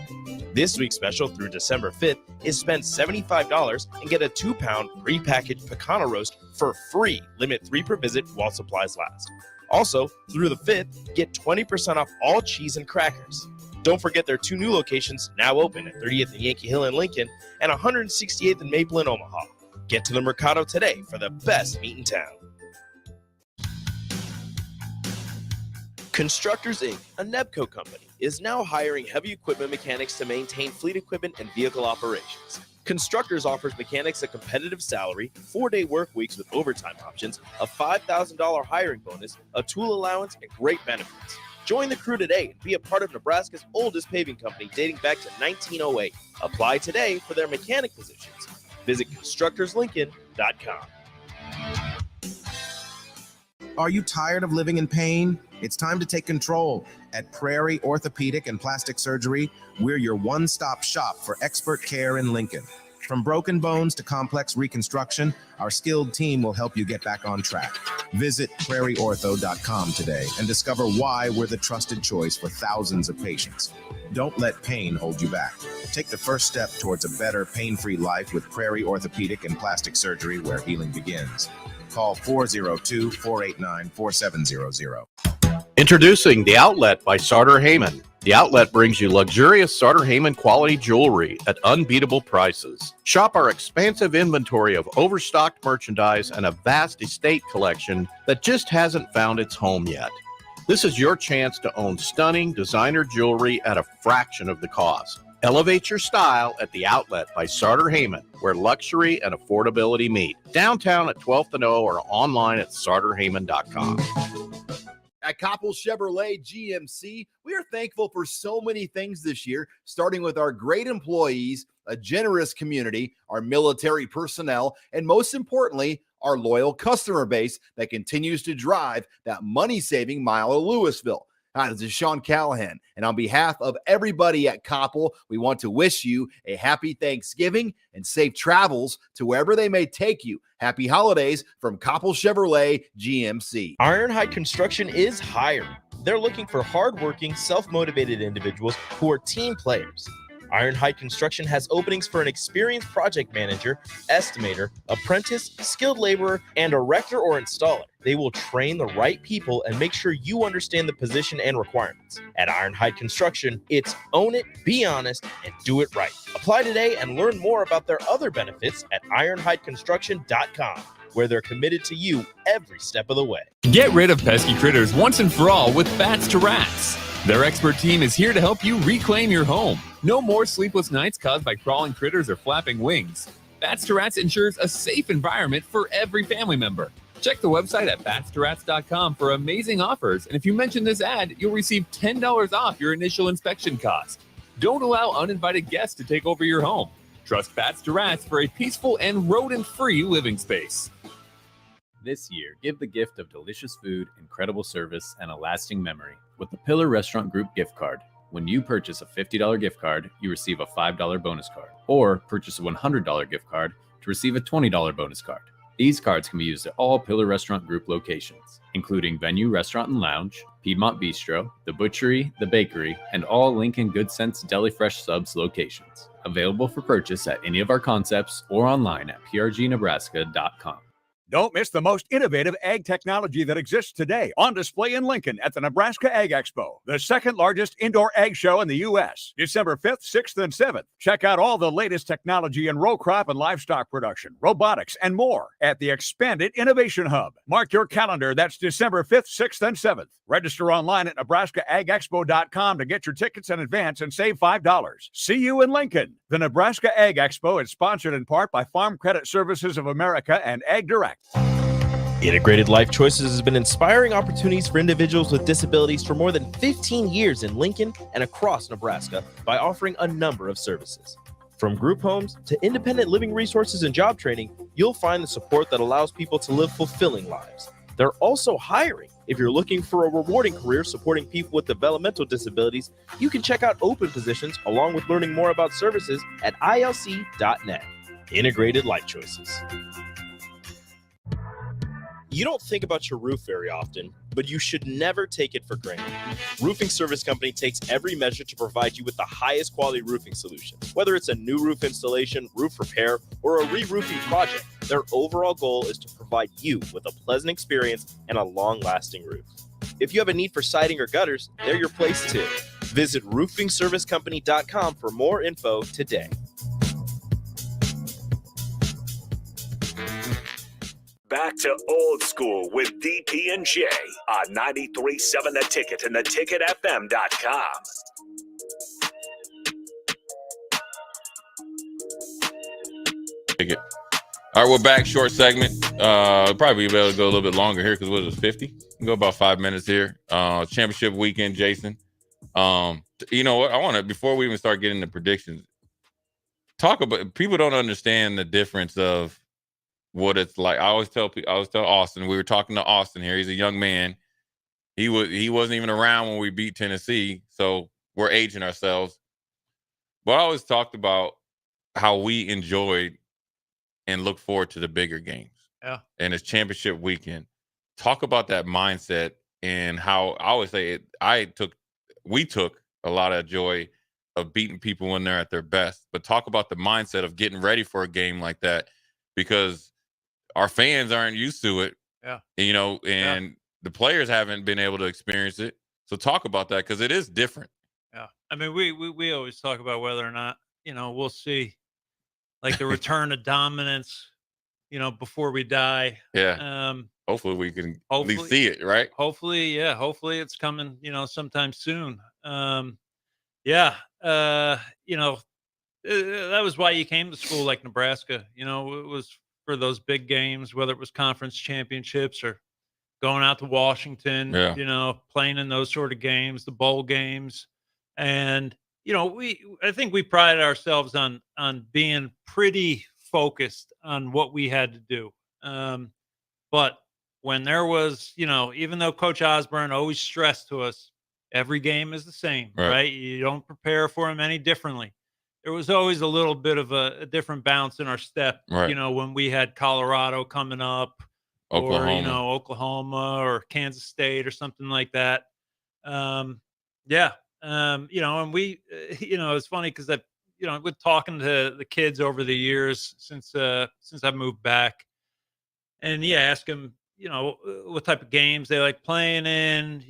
This week's special through December 5th is spend $75 and get a 2-pound prepackaged pecana roast for free. Limit 3 per visit while supplies last. Also, through the 5th, get 20% off all cheese and crackers. Don't forget their 2 new locations now open at 30th and Yankee Hill in Lincoln and 168th and Maple in Omaha. Get to the Mercado today for the best meat in town. Constructors Inc., a Nebco company, is now hiring heavy equipment mechanics to maintain fleet equipment and vehicle operations. Constructors offers mechanics a competitive salary, 4-day work weeks with overtime options, a $5,000 hiring bonus, a tool allowance, and great benefits. Join the crew today and be a part of Nebraska's oldest paving company dating back to 1908. Apply today for their mechanic positions. Visit constructorslincoln.com. Are you tired of living in pain? It's time to take control. At Prairie Orthopedic and Plastic Surgery, we're your one-stop shop for expert care in Lincoln. From broken bones to complex reconstruction, our skilled team will help you get back on track. Visit prairieortho.com today and discover why we're the trusted choice for thousands of patients. Don't let pain hold you back. Take the first step towards a better pain-free life with Prairie Orthopedic and Plastic Surgery, where healing begins. Call 402-489-4700. Introducing The Outlet by Sartor Heyman. The Outlet brings you luxurious Sartor Heyman quality jewelry at unbeatable prices. Shop our expansive inventory of overstocked merchandise and a vast estate collection that just hasn't found its home yet. This is your chance to own stunning designer jewelry at a fraction of the cost. Elevate your style at The Outlet by Sartor Heyman, where luxury and affordability meet. Downtown at 12th and O or online at sartorheyman.com. At Koppel Chevrolet GMC, we are thankful for so many things this year, starting with our great employees, a generous community, our military personnel, and most importantly, our loyal customer base that continues to drive that money-saving mile of Louisville. Hi, this is Sean Callahan, and on behalf of everybody at Koppel, we want to wish you a happy Thanksgiving and safe travels to wherever they may take you. Happy holidays from Koppel Chevrolet GMC. Ironhide Construction is hiring. They're looking for hardworking, self-motivated individuals who are team players. Ironhide Construction has openings for an experienced project manager, estimator, apprentice, skilled laborer, and erector or installer. They will train the right people and make sure you understand the position and requirements. At Ironhide Construction, it's own it, be honest, and do it right. Apply today and learn more about their other benefits at ironhideconstruction.com, where they're committed to you every step of the way. Get rid of pesky critters once and for all with Bats to Rats. Their expert team is here to help you reclaim your home. No more sleepless nights caused by crawling critters or flapping wings. Bats to Rats ensures a safe environment for every family member. Check the website at batstoRats.com for amazing offers, and if you mention this ad, you'll receive $10 off your initial inspection cost. Don't allow uninvited guests to take over your home. Trust Bats to Rats for a peaceful and rodent-free living space. This year, give the gift of delicious food, incredible service, and a lasting memory with the Pillar Restaurant Group gift card. When you purchase a $50 gift card, you receive a $5 bonus card, or purchase a $100 gift card to receive a $20 bonus card. These cards can be used at all Pillar Restaurant Group locations, including Venue Restaurant and Lounge, Piedmont Bistro, The Butchery, The Bakery, and all Lincoln Good Sense Deli Fresh Subs locations. Available for purchase at any of our concepts or online at prgnebraska.com. Don't miss the most innovative ag technology that exists today on display in Lincoln at the Nebraska Ag Expo, the second largest indoor ag show in the U.S., December 5th, 6th, and 7th. Check out all the latest technology in row crop and livestock production, robotics, and more at the expanded Innovation Hub. Mark your calendar. That's December 5th, 6th, and 7th. Register online at nebraskaagexpo.com to get your tickets in advance and save $5. See you in Lincoln. The Nebraska Ag Expo is sponsored in part by Farm Credit Services of America and Ag Direct. Integrated Life Choices has been inspiring opportunities for individuals with disabilities for more than 15 years in Lincoln and across Nebraska by offering a number of services. From group homes to independent living resources and job training, you'll find the support that allows people to live fulfilling lives. They're also hiring. If you're looking for a rewarding career supporting people with developmental disabilities, you can check out open positions along with learning more about services at ilc.net. Integrated Life Choices. You don't think about your roof very often, but you should never take it for granted. Roofing Service Company takes every measure to provide you with the highest quality roofing solution. Whether it's a new roof installation, roof repair, or a re-roofing project, their overall goal is to provide you with a pleasant experience and a long-lasting roof. If you have a need for siding or gutters, they're your place too. Visit roofingservicecompany.com for more info today. Back to old school with DP and J on 93.7 The Ticket and theticketfm.com. Ticket. All right, we're back. Short segment. Probably be able to go a little bit longer here because what is it, 50? We can go about 5 minutes here. Championship weekend, Jason. You know what? I want to, before we even start getting the predictions, talk about, people don't understand the difference of what it's like. I always tell Austin, we were talking to Austin here. He's a young man. He wasn't even around when we beat Tennessee, so we're aging ourselves. But I always talked about how we enjoyed and look forward to the bigger games. Yeah. And it's championship weekend. Talk about that mindset and how I always say we took a lot of joy of beating people when they're at their best. But talk about the mindset of getting ready for a game like that, because our fans aren't used to it. Yeah. You know, and the players haven't been able to experience it. So talk about that, because it is different. Yeah. I mean, we always talk about whether or not, you know, we'll see like the return of dominance, you know, before we die. Yeah. Hopefully we can at least see it, right? Hopefully it's coming, you know, sometime soon. You know, that was why you came to school like Nebraska. You know, it was for those big games, whether it was conference championships or going out to Washington, you know, playing in those sort of games, the bowl games. And, you know, I think we pride ourselves on being pretty focused on what we had to do. But when there was, you know, even though Coach Osborne always stressed to us, every game is the same, right? You don't prepare for them any differently. There was always a little bit of a different bounce in our step, you know, when we had Colorado coming up, or, you know, Oklahoma or Kansas State or something like that. You know, and we, you know, it's funny because with talking to the kids over the years since I've moved back, and ask them, what type of games they like playing in,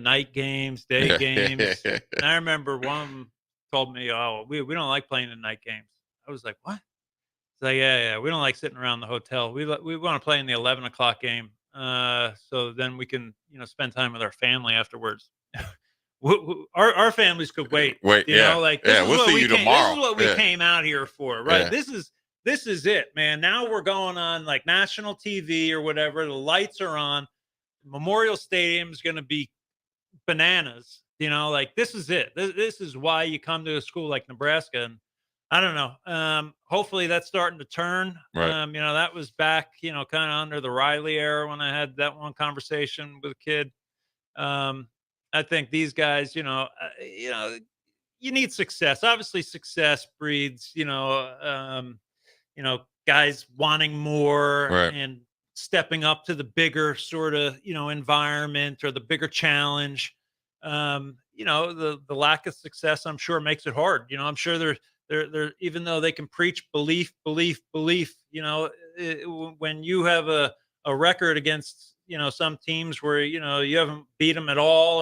night games, day games. And I remember one of them told me, "Oh, we don't like playing in night games." I was like, "What?" It's like, yeah, we don't like sitting around the hotel. We want to play in the 11 o'clock game, so then we can, spend time with our family afterwards. Our families could wait. Wait, this is we'll what see we you came, tomorrow. This is what we came out here for, right? Yeah. This is it, man. Now we're going on like national TV or whatever. The lights are on. Memorial Stadium is going to be bananas. This is it. This is why you come to a school like Nebraska. And I don't know. Hopefully that's starting to turn. Right. That was back, kind of under the Riley era when I had that one conversation with a kid. I think these guys, you need success. Obviously, success breeds, guys wanting more Right. and stepping up to the bigger sort of, environment or the bigger challenge. The lack of success, I'm sure, makes it hard. I'm sure they're even though they can preach belief, when you have a record against, some teams where, you haven't beat them at all,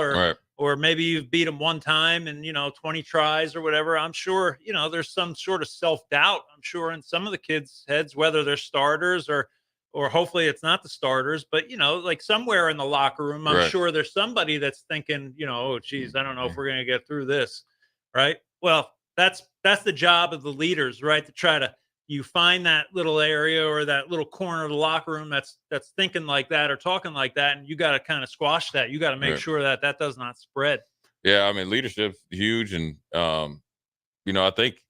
or maybe you've beat them one time and, 20 tries or whatever. I'm sure, there's some sort of self-doubt, I'm sure, in some of the kids' heads, whether they're starters or hopefully it's not the starters, but, like somewhere in the locker room, I'm sure there's somebody that's thinking, oh, geez, I don't know if we're going to get through this. Right. Well, that's the job of the leaders, right? To try to, you find that little area or that little corner of the locker room that's thinking like that or talking like that, and you got to kind of squash that. You got to make sure that does not spread. Yeah, I mean, leadership's huge, and I think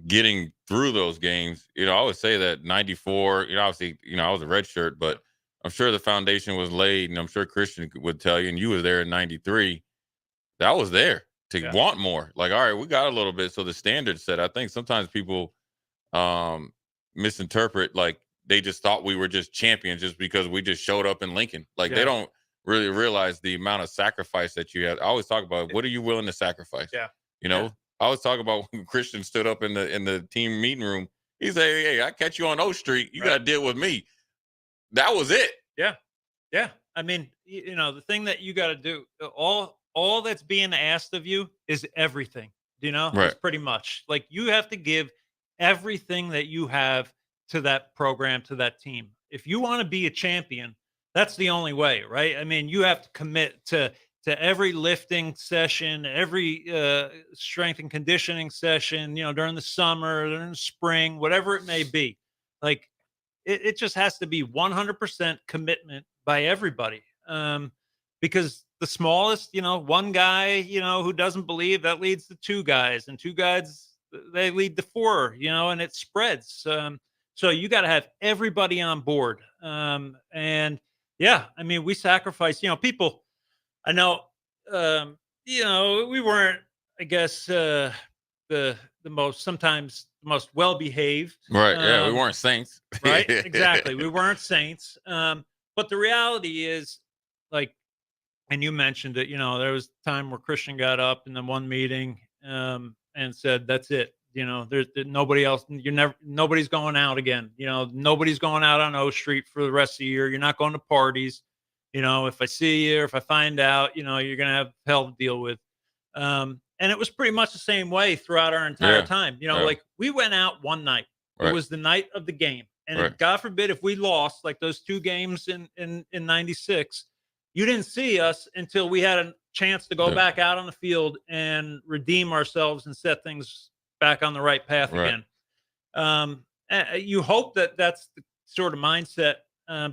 getting through those games, I always say that 94, obviously, I was a red shirt, but I'm sure the foundation was laid, and I'm sure Christian would tell you, and you was there in 93, that I was there to want more. Like, all right, we got a little bit, so the standard set. I think sometimes people misinterpret, like they just thought we were just champions just because we just showed up in Lincoln. Like they don't really realize the amount of sacrifice that you had. I always talk about, what are you willing to sacrifice? Yeah. I always talk about when Christian stood up in the team meeting room. He said, "Hey, I catch you on O Street. You got to deal with me." That was it. Yeah. Yeah. I mean, the thing that you got to do, all that's being asked of you is everything, It's pretty much like you have to give everything that you have to that program, to that team. If you want to be a champion, that's the only way, right? I mean, you have to commit to every lifting session, every strength and conditioning session, during the summer, during the spring, whatever it may be. Like it just has to be 100% commitment by everybody. Because the smallest, one guy, who doesn't believe, that leads to two guys, and two guys, they lead to four, and it spreads. So you got to have everybody on board. And yeah, I mean, we sacrifice, people. I know, we weren't, I guess, the most well-behaved. Right. Yeah. We weren't saints. Right. Exactly. We weren't saints. But the reality is, like, and you mentioned it, there was a time where Christian got up in the one meeting, and said, "That's it. There's nobody else. Nobody's going out again. Nobody's going out on O Street for the rest of the year. You're not going to parties. If I see you, or if I find out, you're going to have hell to deal with." And it was pretty much the same way throughout our entire time. Like we went out one night. It was the night of the game. And God forbid if we lost, like those two games in 96, you didn't see us until we had a chance to go back out on the field and redeem ourselves and set things back on the right path again. You hope that that's the sort of mindset,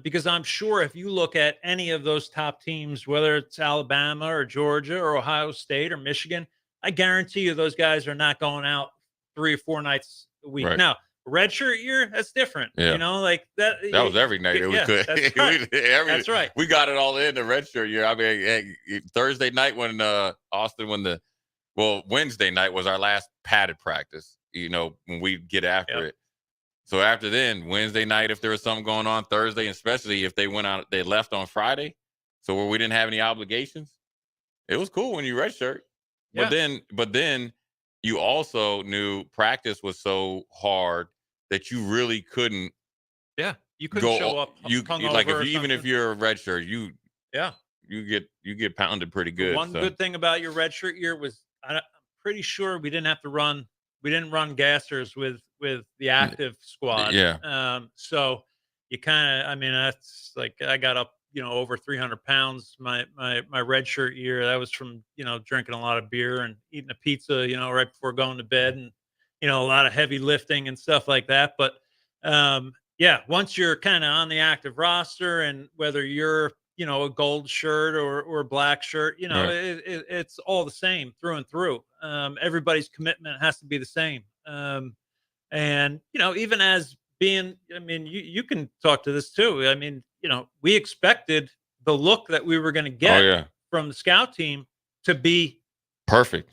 because I'm sure if you look at any of those top teams, whether it's Alabama or Georgia or Ohio State or Michigan, I guarantee you those guys are not going out 3 or 4 nights a week. Now, redshirt year, that's different. Like that. That was every night that we could. That's right. That's right. We got it all in the redshirt year. I mean, Thursday night when Austin, Wednesday night was our last padded practice. When we get after it. So after then, Wednesday night, if there was something going on, Thursday, especially if they left on Friday, so where we didn't have any obligations, it was cool when you redshirt. But then you also knew practice was so hard that you really couldn't. Yeah, you couldn't show up. Like even if you're a redshirt, you get pounded pretty good. One good thing about your redshirt year was I'm pretty sure we didn't run gassers with the active squad. Yeah. So you kind of, I mean, that's like I got up, over 300 pounds my redshirt year. That was from drinking a lot of beer and eating a pizza, right before going to bed, and a lot of heavy lifting and stuff like that. But yeah, once you're kind of on the active roster, and whether you're a gold shirt or a black shirt, Right. it's all the same through and through. Everybody's commitment has to be the same. And even as being, I mean, you can talk to this too. I mean, we expected the look that we were going to get from the scout team to be perfect.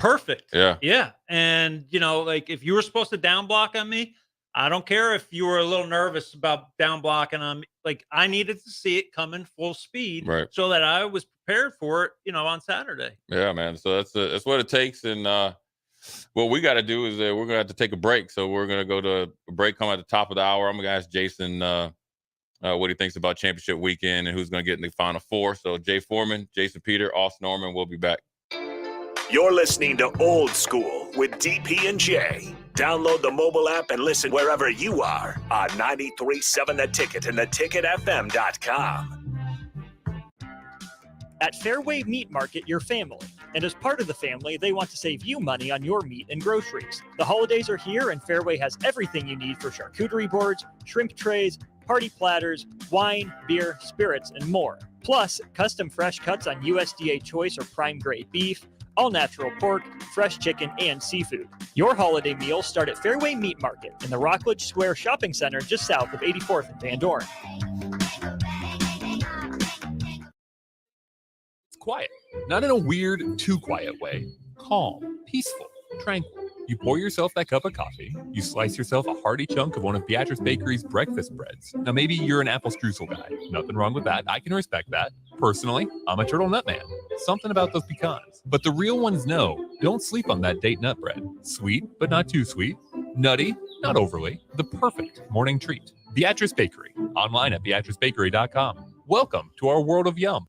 Yeah. Yeah. And like if you were supposed to down block on me, I don't care if you were a little nervous about down blocking on me. Like I needed to see it coming full speed, Right. so that I was prepared for it, on Saturday. Yeah, man. So that's what it takes. And what we got to do is we're going to have to take a break. So we're going to go to a break, come at the top of the hour. I'm going to ask Jason what he thinks about championship weekend and who's going to get in the Final Four. So Jay Foreman, Jason Peter, Austin Norman, we'll be back. You're listening to Old School with DP and J. Download the mobile app and listen wherever you are on 93.7 The Ticket and theticketfm.com. At Fairway Meat Market, your family. And as part of the family, they want to save you money on your meat and groceries. The holidays are here, and Fairway has everything you need for charcuterie boards, shrimp trays, party platters, wine, beer, spirits, and more. Plus, custom fresh cuts on USDA choice or prime grade beef, all natural pork, fresh chicken, and seafood. Your holiday meals start at Fairway Meat Market in the Rockledge Square Shopping Center just south of 84th and Van Dorn. It's quiet, not in a weird, too quiet way. Calm, peaceful, tranquil. You pour yourself that cup of coffee. You slice yourself a hearty chunk of one of Beatrice Bakery's breakfast breads. Now, maybe you're an apple streusel guy. Nothing wrong with that. I can respect that. Personally, I'm a turtle nut man. Something about those pecans. But the real ones know, don't sleep on that date nut bread. Sweet, but not too sweet. Nutty, not overly. The perfect morning treat. Beatrice Bakery. Online at beatricebakery.com. Welcome to our world of yum.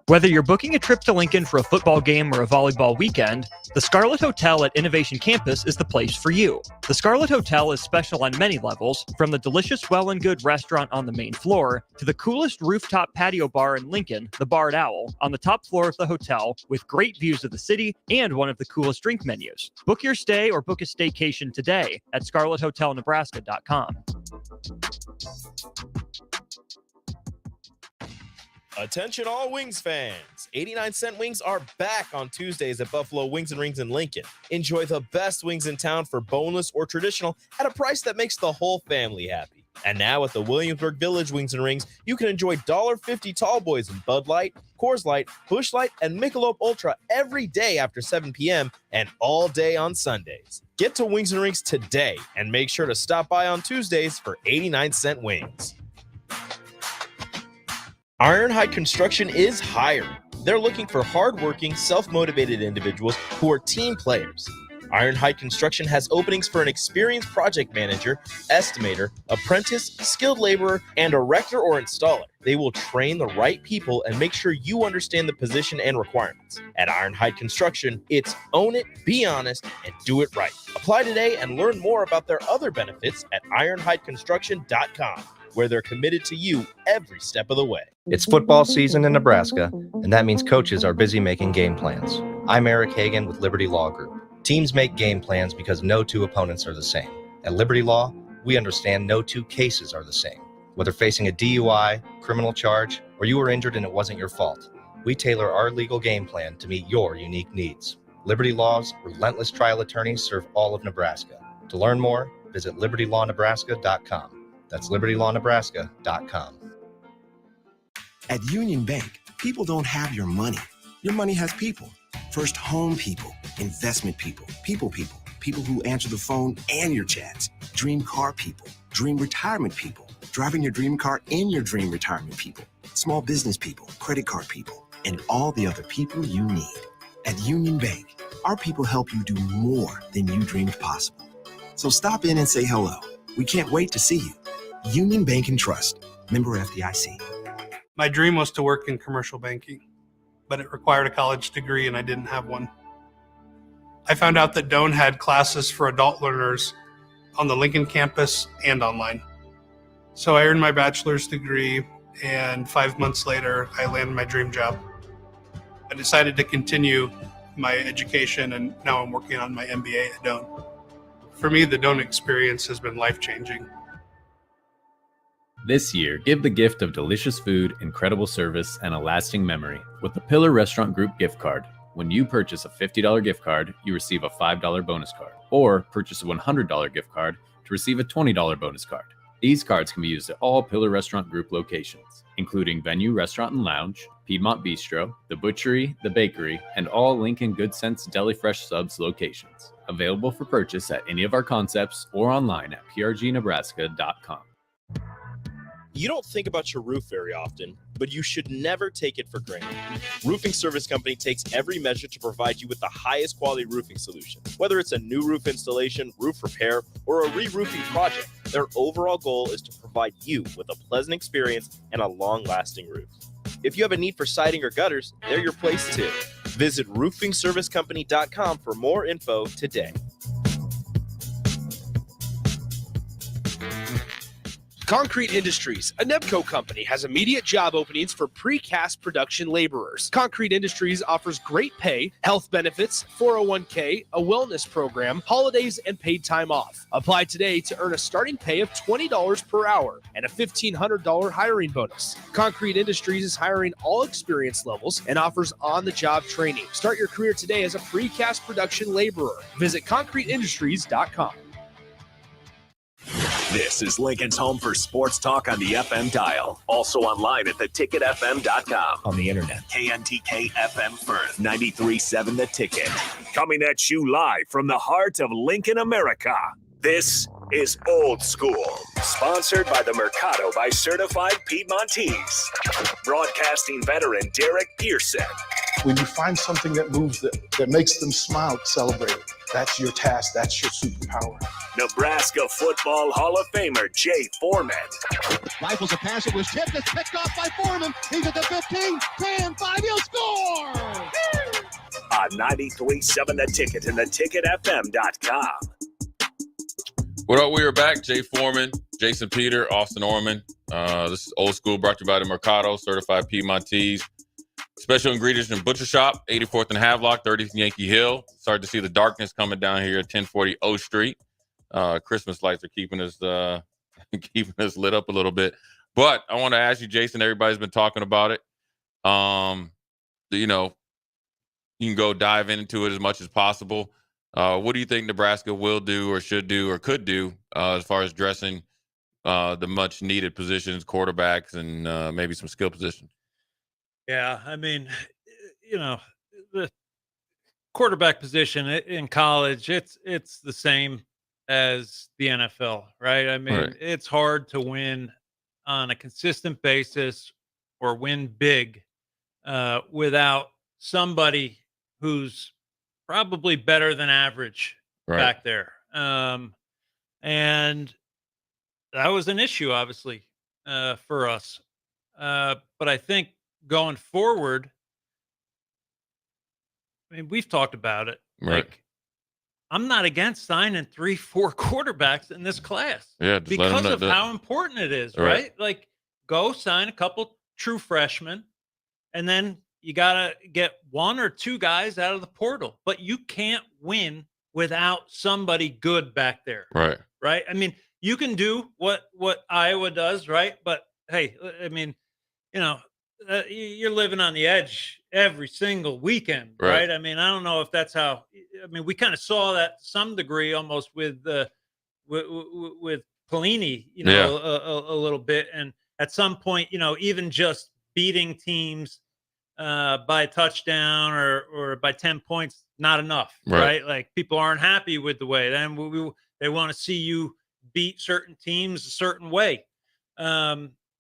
Whether you're booking a trip to Lincoln for a football game or a volleyball weekend, the Scarlet Hotel at Innovation Campus is the place for you. The Scarlet Hotel is special on many levels, from the delicious Well and Good restaurant on the main floor to the coolest rooftop patio bar in Lincoln, the Barred Owl, on the top floor of the hotel with great views of the city and one of the coolest drink menus. Book your stay or book a staycation today at scarlethotelnebraska.com. Attention all Wings fans. 89-cent wings are back on Tuesdays at Buffalo Wings and Rings in Lincoln. Enjoy the best wings in town for boneless or traditional at a price that makes the whole family happy. And now at the Williamsburg Village Wings and Rings, you can enjoy $1.50 tall boys in Bud Light, Coors Light, Busch Light, and Michelob Ultra every day after 7 p.m. and all day on Sundays. Get to Wings and Rings today and make sure to stop by on Tuesdays for 89-cent wings. Ironhide Construction is hiring. They're looking for hardworking, self-motivated individuals who are team players. Ironhide Construction has openings for an experienced project manager, estimator, apprentice, skilled laborer, and erector or installer. They will train the right people and make sure you understand the position and requirements. At Ironhide Construction, it's own it, be honest, and do it right. Apply today and learn more about their other benefits at ironhideconstruction.com. where they're committed to you every step of the way. It's football season in Nebraska, and that means coaches are busy making game plans. I'm Eric Hagan with Liberty Law Group. Teams make game plans because no two opponents are the same. At Liberty Law, we understand no two cases are the same. Whether facing a DUI, criminal charge, or you were injured and it wasn't your fault, we tailor our legal game plan to meet your unique needs. Liberty Law's relentless trial attorneys serve all of Nebraska. To learn more, visit libertylawnebraska.com. That's libertylawnebraska.com. At Union Bank, people don't have your money. Your money has people. First home people, investment people, people who answer the phone and your chats, dream car people, dream retirement people, driving your dream car in your dream retirement people, small business people, credit card people, and all the other people you need. At Union Bank, our people help you do more than you dreamed possible. So stop in and say hello. We can't wait to see you. Union Bank and Trust, member FDIC. My dream was to work in commercial banking, but it required a college degree and I didn't have one. I found out that Doane had classes for adult learners on the Lincoln campus and online. So I earned my bachelor's degree, and 5 months later, I landed my dream job. I decided to continue my education, and now I'm working on my MBA at Doane. For me, the Doane experience has been life-changing. This year, give the gift of delicious food, incredible service, and a lasting memory with the Pillar Restaurant Group gift card. When you purchase a $50 gift card, you receive a $5 bonus card, or purchase a $100 gift card to receive a $20 bonus card. These cards can be used at all Pillar Restaurant Group locations, including Venue Restaurant and Lounge, Piedmont Bistro, The Butchery, The Bakery, and all Lincoln Good Sense Deli Fresh Subs locations. Available for purchase at any of our concepts or online at prgnebraska.com. You don't think about your roof very often, but you should never take it for granted. Roofing Service Company takes every measure to provide you with the highest quality roofing solution. Whether it's a new roof installation, roof repair, or a re-roofing project, their overall goal is to provide you with a pleasant experience and a long-lasting roof. If you have a need for siding or gutters, they're your place too. Visit roofingservicecompany.com for more info today. Concrete Industries, a Nebco company, has immediate job openings for precast production laborers. Concrete Industries offers great pay, health benefits, 401k, a wellness program, holidays, and paid time off. Apply today to earn a starting pay of $20 per hour and a $1,500 hiring bonus. Concrete Industries is hiring all experience levels and offers on-the-job training. Start your career today as a precast production laborer. Visit concreteindustries.com. This is Lincoln's home for sports talk on the FM dial. Also online at theticketfm.com. On the internet. KNTK FM Firth, 93.7 The Ticket. Coming at you live from the heart of Lincoln, America. This is Old School. Sponsored by the Mercado by Certified Piedmontese. Broadcasting veteran Derek Pearson. When you find something that moves that makes them smile, celebrate it. That's your task. That's your superpower. Nebraska Football Hall of Famer Jay Foreman. Rifles a pass. It was tipped. It's picked off by Foreman. He's at the 15, 10, 5. He'll score! On 93.7 The Ticket and theticketfm.com. What up? We are back. Jay Foreman, Jason Peter, Austin Orman. This is Old School, brought to you by the Mercado, Certified Piedmontese. Special ingredients in Butcher Shop, 84th and Havelock, 30th and Yankee Hill. Started to see the darkness coming down here at 1040 O Street. Christmas lights are keeping us lit up a little bit. But I want to ask you, Jason, everybody's been talking about it. You can go dive into it as much as possible. What do you think Nebraska will do or should do or could do as far as addressing the much needed positions, quarterbacks, and maybe some skill positions? Yeah, I mean, the quarterback position in college, it's the same as the NFL, right? I mean, It's hard to win on a consistent basis or win big without somebody who's probably better than average back there. And that was an issue, obviously, for us. But I think going forward, I mean, we've talked about it. Like, I'm not against signing 3-4 quarterbacks in this class. Yeah, because of how important it is, right? Like, go sign a couple true freshmen, and then you got to get one or two guys out of the portal. But you can't win without somebody good back there. Right? I mean, you can do what Iowa does, right? But, hey, I mean, you're living on the edge every single weekend, right? I mean, I don't know if that's how. I mean, we kind of saw that to some degree, almost with Pelini, a little bit. And at some point, even just beating teams by a touchdown or by 10 points, not enough, right? Like, people aren't happy with the way. Then they want to see you beat certain teams a certain way.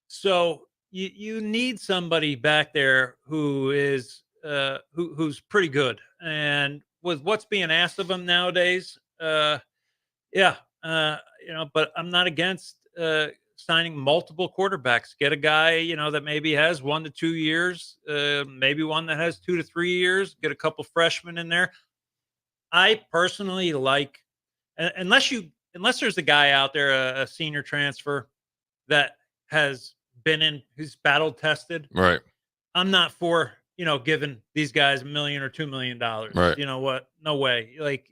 So you need somebody back there who is who's pretty good. And with what's being asked of him nowadays, but I'm not against signing multiple quarterbacks. Get a guy, that maybe has 1 to 2 years, maybe one that has 2 to 3 years. Get a couple freshmen in there. I personally like, unless there's a guy out there, a senior transfer that has been who's battle tested. Right. I'm not for, giving these guys $1 million or $2 million. Right. You know what? No way. Like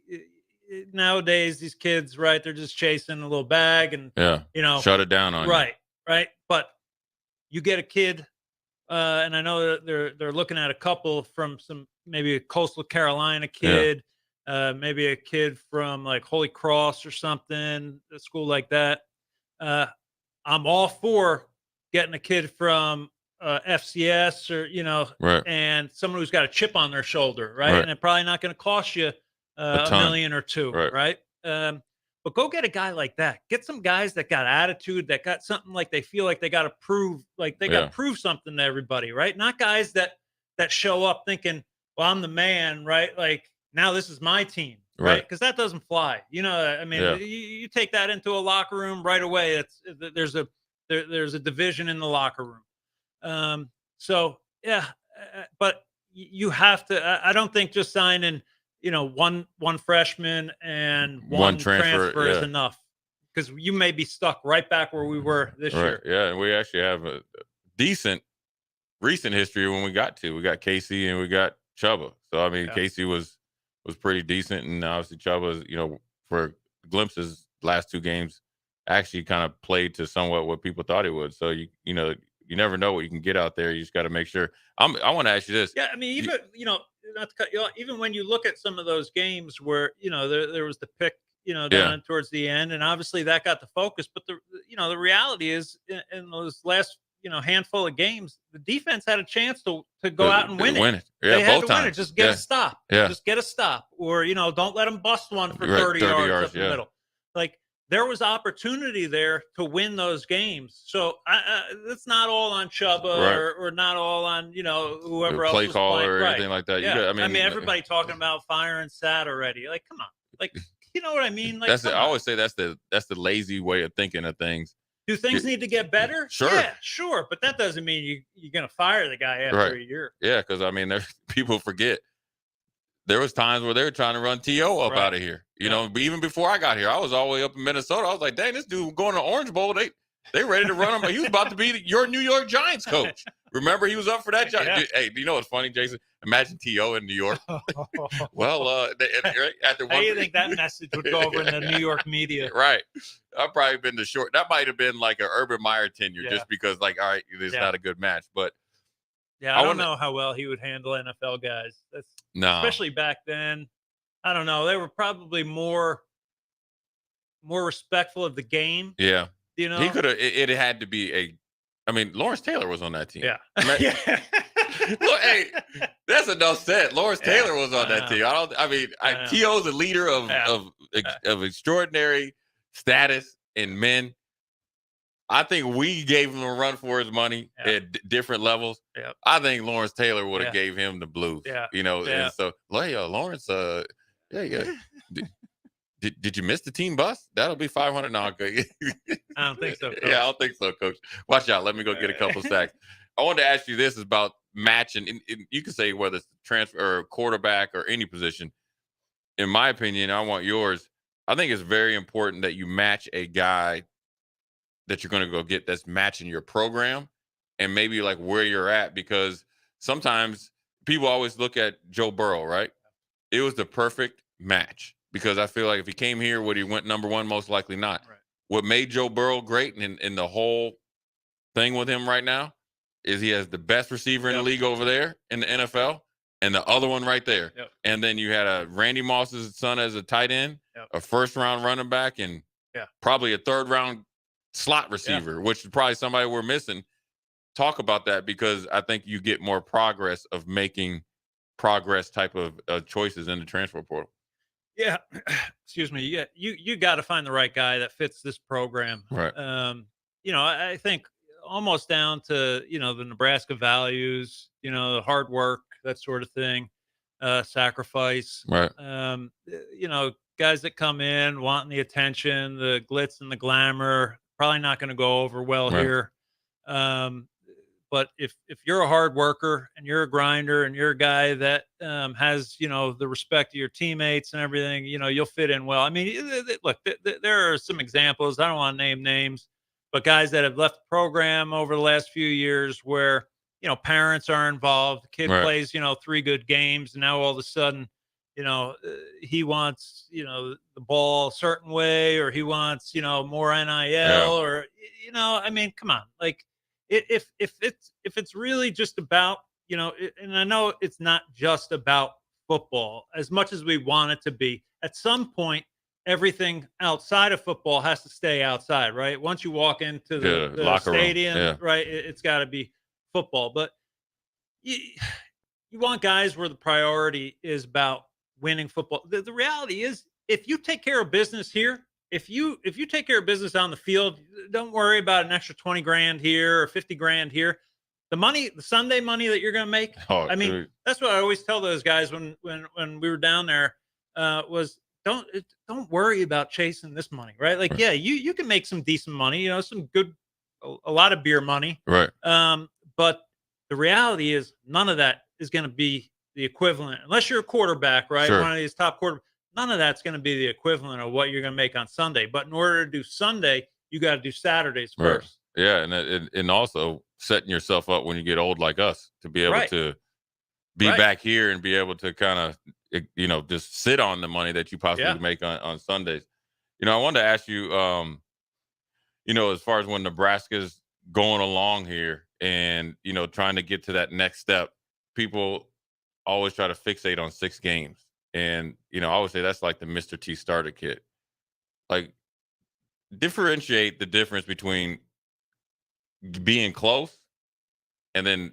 nowadays, these kids, right? They're just chasing a little bag and, shut it down on you. Right. But you get a kid, and I know that they're looking at a couple from maybe a coastal Carolina kid, maybe a kid from like Holy Cross or something, a school like that. I'm all for getting a kid from FCS or, and someone who's got a chip on their shoulder, right? And it's probably not going to cost you $1 million or $2 million, right? But go get a guy like that. Get some guys that got attitude, that got something like they feel like they got to prove, like they got to prove something to everybody, right? Not guys that show up thinking, well, I'm the man, right? Like now this is my team, right? Because that doesn't fly. You take that into a locker room right away. There's a division in the locker room. But you have to. I don't think just signing, one freshman and one transfer is enough, because you may be stuck right back where we were this year. Yeah, and we actually have a decent recent history when we got Casey and we got Chuba. So I mean, Casey was pretty decent, and obviously Chuba, for glimpses last 2 games, actually kind of played to somewhat what people thought he would. So you never know what you can get out there. You just got to make sure. I want to ask you this. Yeah, I mean, even not to cut you off, even when you look at some of those games where there was the pick, down towards the end, and obviously that got the focus. But the reality is in those last handful of games, the defense had a chance to go out and win it. Yeah, they had both to times. win it. Just get a stop. Yeah. Just get a stop, or don't let them bust one for 30 yards up the middle. Like there was opportunity there to win those games. So it's not all on Chuba or not all on whoever else play was call playing. or anything like that. Yeah. I mean, everybody talking about firing Sat already. Like, come on, like you know what I mean? Like I always say that's the lazy way of thinking of things. Do things need to get better? Sure. Yeah, sure. But that doesn't mean you're going to fire the guy after a year. Yeah, because, I mean, people forget. There was times where they were trying to run T.O. up out of here. But even before I got here, I was all the way up in Minnesota. I was like, dang, this dude going to Orange Bowl. They ready to run him. He was about to be your New York Giants coach. Remember, he was up for that job. Yeah. Hey, do you know what's funny, Jason? Imagine T.O. in New York. Well, after how do you think that message would go over in the New York media? Right. I've probably been the short. That might have been like an Urban Meyer tenure, just because, like, all right, it's not a good match. But I don't know how well he would handle NFL guys. Especially back then. I don't know. They were probably more respectful of the game. Yeah. He could have. It had to be Lawrence Taylor was on that team. Yeah. Look, hey, that's enough said. Lawrence Taylor was on that team. T.O.'s a leader of extraordinary status in men. I think we gave him a run for his money at different levels. Yeah. I think Lawrence Taylor would have gave him the blues. Yeah. And so, Lawrence, Did you miss the team bus? That'll be $500. No, okay. I don't think so, Coach. Yeah, I don't think so, Coach. Watch out. Let me go get a couple sacks. I wanted to ask you this about matching. And you can say whether it's transfer or quarterback or any position. In my opinion, I want yours. I think it's very important that you match a guy that you're going to go get that's matching your program and maybe like where you're at, because sometimes people always look at Joe Burrow, right? It was the perfect match. Because I feel like if he came here, would he went number one? Most likely not. Right. What made Joe Burrow great and the whole thing with him right now is he has the best receiver in the league over there in the NFL and the other one right there. Yep. And then you had a Randy Moss's son as a tight end, a first-round running back, and probably a third-round slot receiver, which is probably somebody we're missing. Talk about that, because I think you get more progress of making progress type of choices in the transfer portal. Yeah, excuse me. Yeah, you got to find the right guy that fits this program. Right. I think almost down to the Nebraska values, the hard work, that sort of thing. sacrifice. Right. Guys that come in wanting the attention, the glitz and the glamour, probably not going to go over well Right. here. But if you're a hard worker and you're a grinder and you're a guy that has, the respect of your teammates and everything, you'll fit in well. I mean, look, there are some examples. I don't want to name names, but guys that have left the program over the last few years where, parents are involved. The kid Right. plays, 3 good games. And now all of a sudden, he wants, the ball a certain way, or he wants, more NIL or, I mean, come on, like, if it's really just about, and I know it's not just about football as much as we want it to be. At some point, everything outside of football has to stay outside, right? Once you walk into the locker room. stadium, Yeah. right, it's got to be football. But you want guys where the priority is about winning football. The reality is, if you take care of business here, if you take care of business on the field, don't worry about an extra 20 grand here or 50 grand here. The Sunday money that you're going to make. I mean, dude. that's what I always tell those guys when we were down there, was don't worry about chasing this money, right? Like, yeah, you can make some decent money, some good, a lot of beer money. Right. But the reality is none of that is going to be the equivalent, unless you're a quarterback, right? Sure. One of these top quarterbacks. None of that's going to be the equivalent of what you're going to make on Sunday. But in order to do Sunday, you got to do Saturdays first. Right. Yeah, and also setting yourself up when you get old like us to be able to be back here and be able to kind of, just sit on the money that you possibly make on Sundays. I wanted to ask you, as far as when Nebraska's going along here and, trying to get to that next step, people always try to fixate on 6 games. And, I always say that's like the Mr. T starter kit. Like, differentiate the difference between being close and then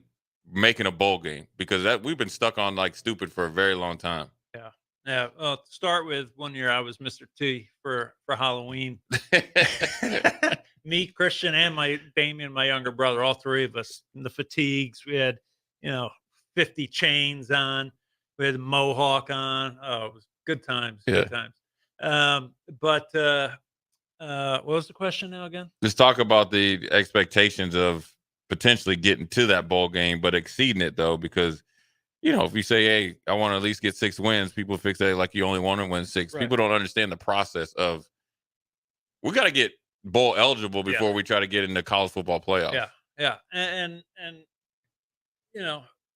making a bowl game, because that we've been stuck on like stupid for a very long time. Yeah. Yeah. Well, to start with, one year I was Mr. T for Halloween. Me, Christian, and my Damien, my younger brother, all 3 of us in the fatigues. We had, 50 chains on. We had the mohawk on. Oh, it was good times. Yeah. Good times. But what was the question now again? Just talk about the expectations of potentially getting to that bowl game, but exceeding it though, because if you say, "Hey, I want to at least get 6 wins," people fixate like you only want to win 6. Right. People don't understand the process of we got to get bowl eligible before we try to get into college football playoffs. Yeah, yeah, and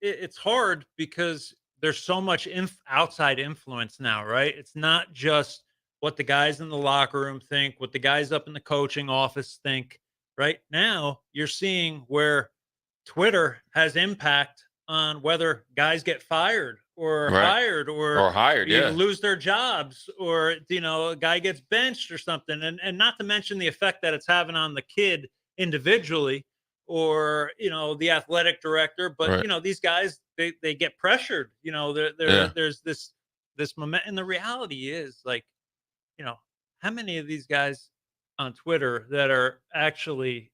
it's hard because there's so much outside influence now, right? It's not just what the guys in the locker room think, what the guys up in the coaching office think. Right now, you're seeing where Twitter has impact on whether guys get fired or hired or hired, lose their jobs, or a guy gets benched or something, and not to mention the effect that it's having on the kid individually, or the athletic director. But these guys, they get pressured. There's this moment, and the reality is, like, how many of these guys on Twitter that are actually,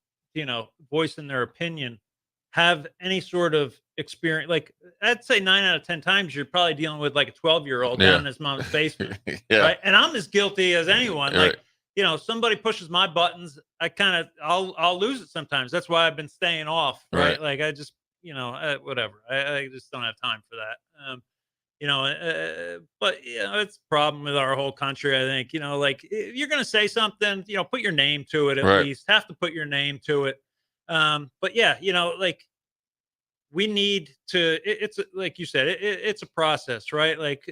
voicing their opinion have any sort of experience? Like, I'd say 9 out of 10 times you're probably dealing with like a 12-year-old down in his mom's basement. Right. And I'm as guilty as anyone. Like, somebody pushes my buttons, I'll lose it sometimes. That's why I've been staying off. Right. Like, I just, whatever. I just don't have time for that. But it's a problem with our whole country. I think, like, if you're going to say something, put your name to it, at least have to put your name to it. But yeah, like, we need to, it's like you said, it's a process, right? Like,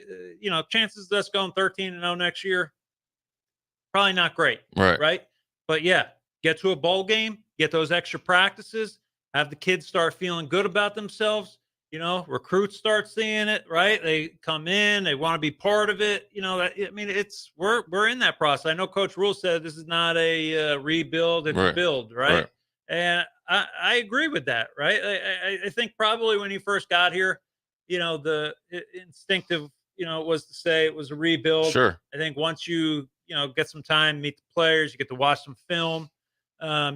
chances of us going 13-0 next year, probably not great. Right. But yeah, get to a bowl game, get those extra practices, have the kids start feeling good about themselves. Recruits start seeing it, right? They come in, they want to be part of it. We're in that process. I know Coach Rule said this is not a rebuild, it's a build, right? And I agree with that, right? I think probably when he first got here, the instinctive, was to say it was a rebuild. Sure. I think once you, get some time, meet the players, you get to watch some film,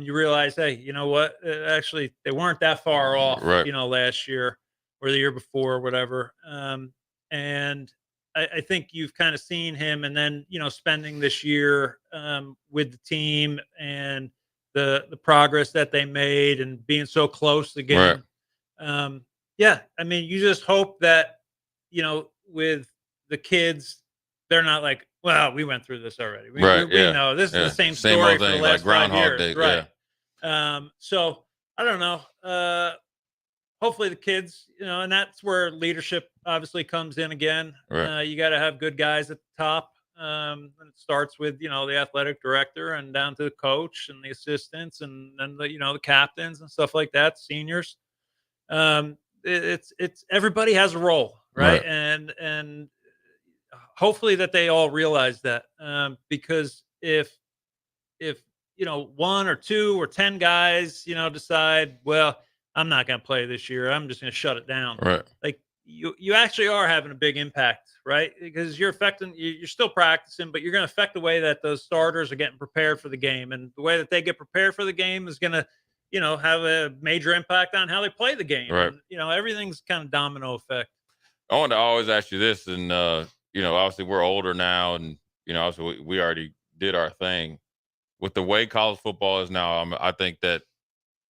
you realize, hey, you know what? Actually, they weren't that far off, last year or the year before, whatever. And And I think you've kind of seen him, and then, spending this year with the team and the progress that they made and being so close again. Yeah, I mean, you just hope that, with the kids, they're not like, well, we went through this already. We know this is the same story for the last like Groundhog 5 years. Day. Right. Yeah. So I don't know. Hopefully the kids, and that's where leadership obviously comes in again. Right. You got to have good guys at the top. And it starts with, the athletic director and down to the coach and the assistants and then the captains and stuff like that, seniors. It's everybody has a role, right? And hopefully that they all realize that, because if one or two or 10 guys, decide, well, I'm not going to play this year, I'm just going to shut it down. Right. Like you actually are having a big impact, right? Because you're still practicing, but you're going to affect the way that those starters are getting prepared for the game, and the way that they get prepared for the game is going to, have a major impact on how they play the game. Right. And, everything's kind of domino effect. I want to always ask you this, and obviously we're older now, and obviously we already did our thing. With the way college football is now, I think that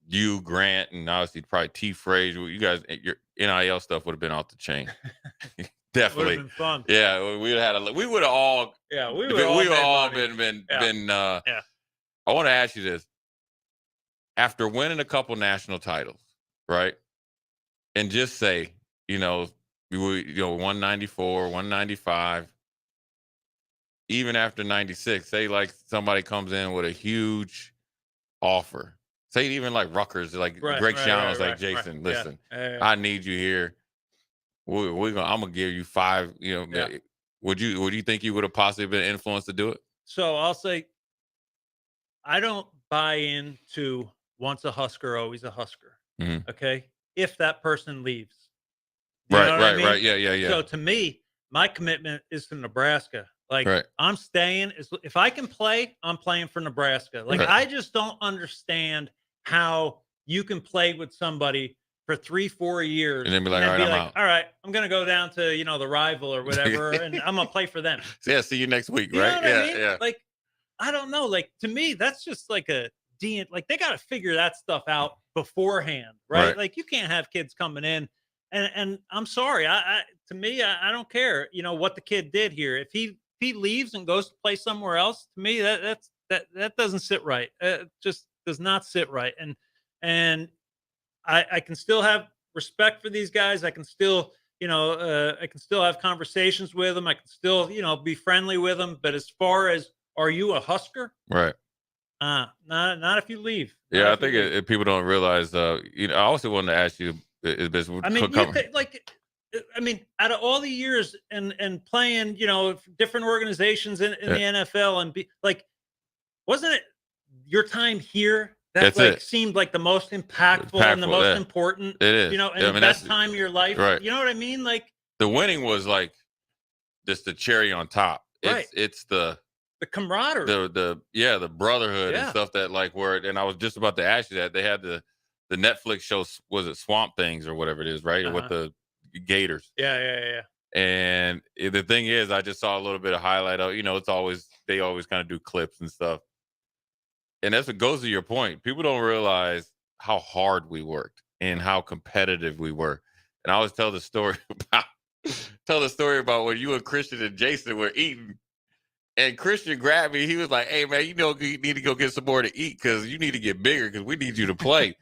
you, Grant, and obviously probably T. Frazier, you guys, your NIL stuff would have been off the chain. Definitely, would have been fun. Yeah, we would have all. Yeah, we would have all been. Yeah. I want to ask you this: after winning a couple national titles, right, and just say, 194, 195, even after 96, say like somebody comes in with a huge offer. Say even like Rutgers, like Greg Schiano's like, Jason, listen, I need you here. I'm gonna give you 5. Would you think you would have possibly been influenced to do it? So I'll say, I don't buy into once a Husker, always a Husker. Mm-hmm. Okay, if that person leaves, right, yeah. So to me, my commitment is to Nebraska. Like, I'm staying. If I can play, I'm playing for Nebraska. Like, I just don't understand how you can play with somebody for 3-4 years and then be like, all right, I'm out. All right, I'm going to go down to, the rival or whatever, and I'm going to play for them. Yeah, see you next week, You right? know what I mean? Yeah. Like, I don't know. Like, to me, that's just like like, they got to figure that stuff out beforehand, right? Like, you can't have kids coming in, and I'm sorry. To me, I don't care, what the kid did here. If he leaves and goes to play somewhere else, to me, that doesn't sit right. It just does not sit right. And I can still have respect for these guys. I can still, have conversations with them. I can still, be friendly with them. But as far as, are you a Husker? Right. Not if you leave. Yeah, I think if people don't realize, I also wanted to ask you, out of all the years and playing, different organizations in the NFL, and wasn't it your time here that seemed like the most impactful and the most important? It is. And the best time of your life. Right. You know what I mean? Like, the winning was like just the cherry on top. It's the camaraderie, the brotherhood and stuff that and I was just about to ask you that they had the Netflix show, was it Swamp Things or whatever it is, right? With the Gators. Yeah. And the thing is, I just saw a little bit of highlight of, they always kind of do clips and stuff. And that's what goes to your point. People don't realize how hard we worked and how competitive we were. And I always tell the story about when you and Christian and Jason were eating. And Christian grabbed me. He was like, hey, man, you need to go get some more to eat because you need to get bigger because we need you to play.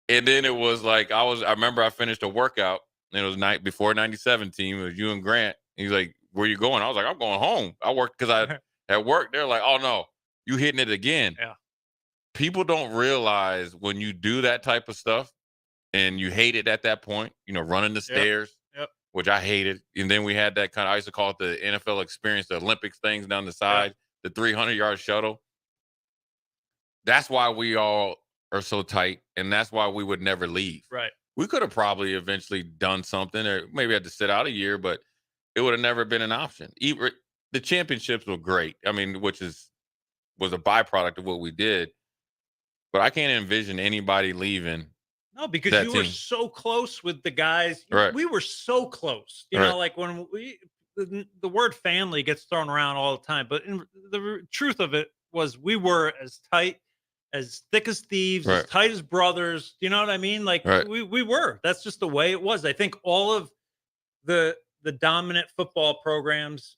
And then it was like, I remember I finished a workout, and it was night before 97 team. It was you and Grant. He's like, where you going? I was like, I'm going home. I worked because I at work. They're like, oh, no, you hitting it again. Yeah. People don't realize when you do that type of stuff and you hate it at that point, running the stairs, which I hated. And then we had that kind of, I used to call it the NFL experience, the Olympics things down the side, the 300-yard shuttle. That's why we all are so tight, and that's why we would never leave. Right. We could have probably eventually done something, or maybe had to sit out a year, but it would have never been an option. Even the championships were great. I mean, which was a byproduct of what we did. But I can't envision anybody leaving No, because that you team. were so close with the guys. Right. We were so close. You Right. know, like when the word family gets thrown around all the time, but truth of it was we were as tight, as thick as thieves, as Right. tight as brothers. You know what I mean? Like Right. we were. That's just the way it was. I think all of the dominant football programs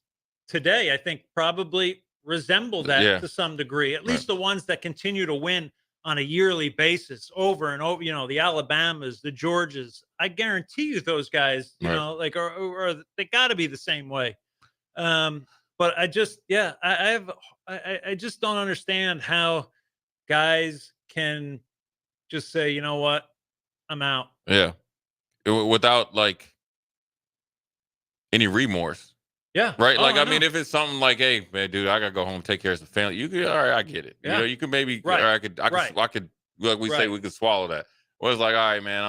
today, I think, probably resemble that Yeah. to some degree. At least the ones that continue to win on a yearly basis over and over, you know, the Alabamas, the Georgias. I guarantee you those guys, you Right. know, like or they got to be the same way. But I just, I just don't understand how guys can just say, you know what, I'm out. Yeah. Without like any remorse. Yeah. Right. Oh, Like, I know. mean, if it's something like, hey, man, dude, I gotta go home, take care of some family. You could, all right, I get it. Yeah. You know, you could maybe, Right. or I could, Right. like we say, Right. we could swallow that. Or it's like, all right, man,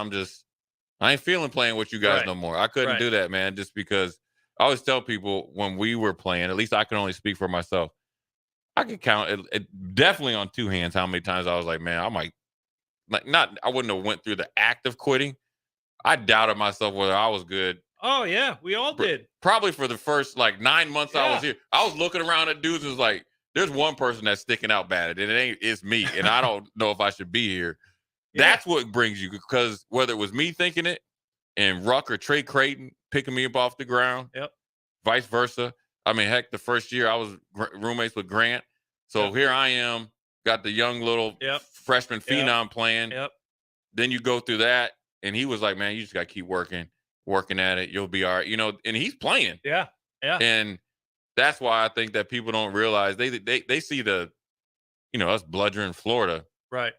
I ain't feeling playing with you guys Right. no more. I couldn't Right. do that, man, just because I always tell people when we were playing, at least I can only speak for myself. I could count it definitely on two hands how many times I was like, man, I might I wouldn't have went through the act of quitting. I doubted myself whether I was good. Oh yeah, we all did. Probably for the first like 9 months I was Yeah. here. I was looking around at dudes and was like, there's one person that's sticking out bad, and it's me, and I don't know if I should be here. Yeah. That's what brings you, because whether it was me thinking it and Ruck or Trey Creighton picking me up off the ground, Yep. vice versa. I mean, heck, the first year I was roommates with Grant. So here I am, got the young little freshman phenom playing. Yep. Then you go through that, and he was like, man, you just got to keep working at it. You'll be all right. You know, and he's playing. Yeah. Yeah. And that's why I think that people don't realize they see the, you know, us bludgeoning Florida. Right.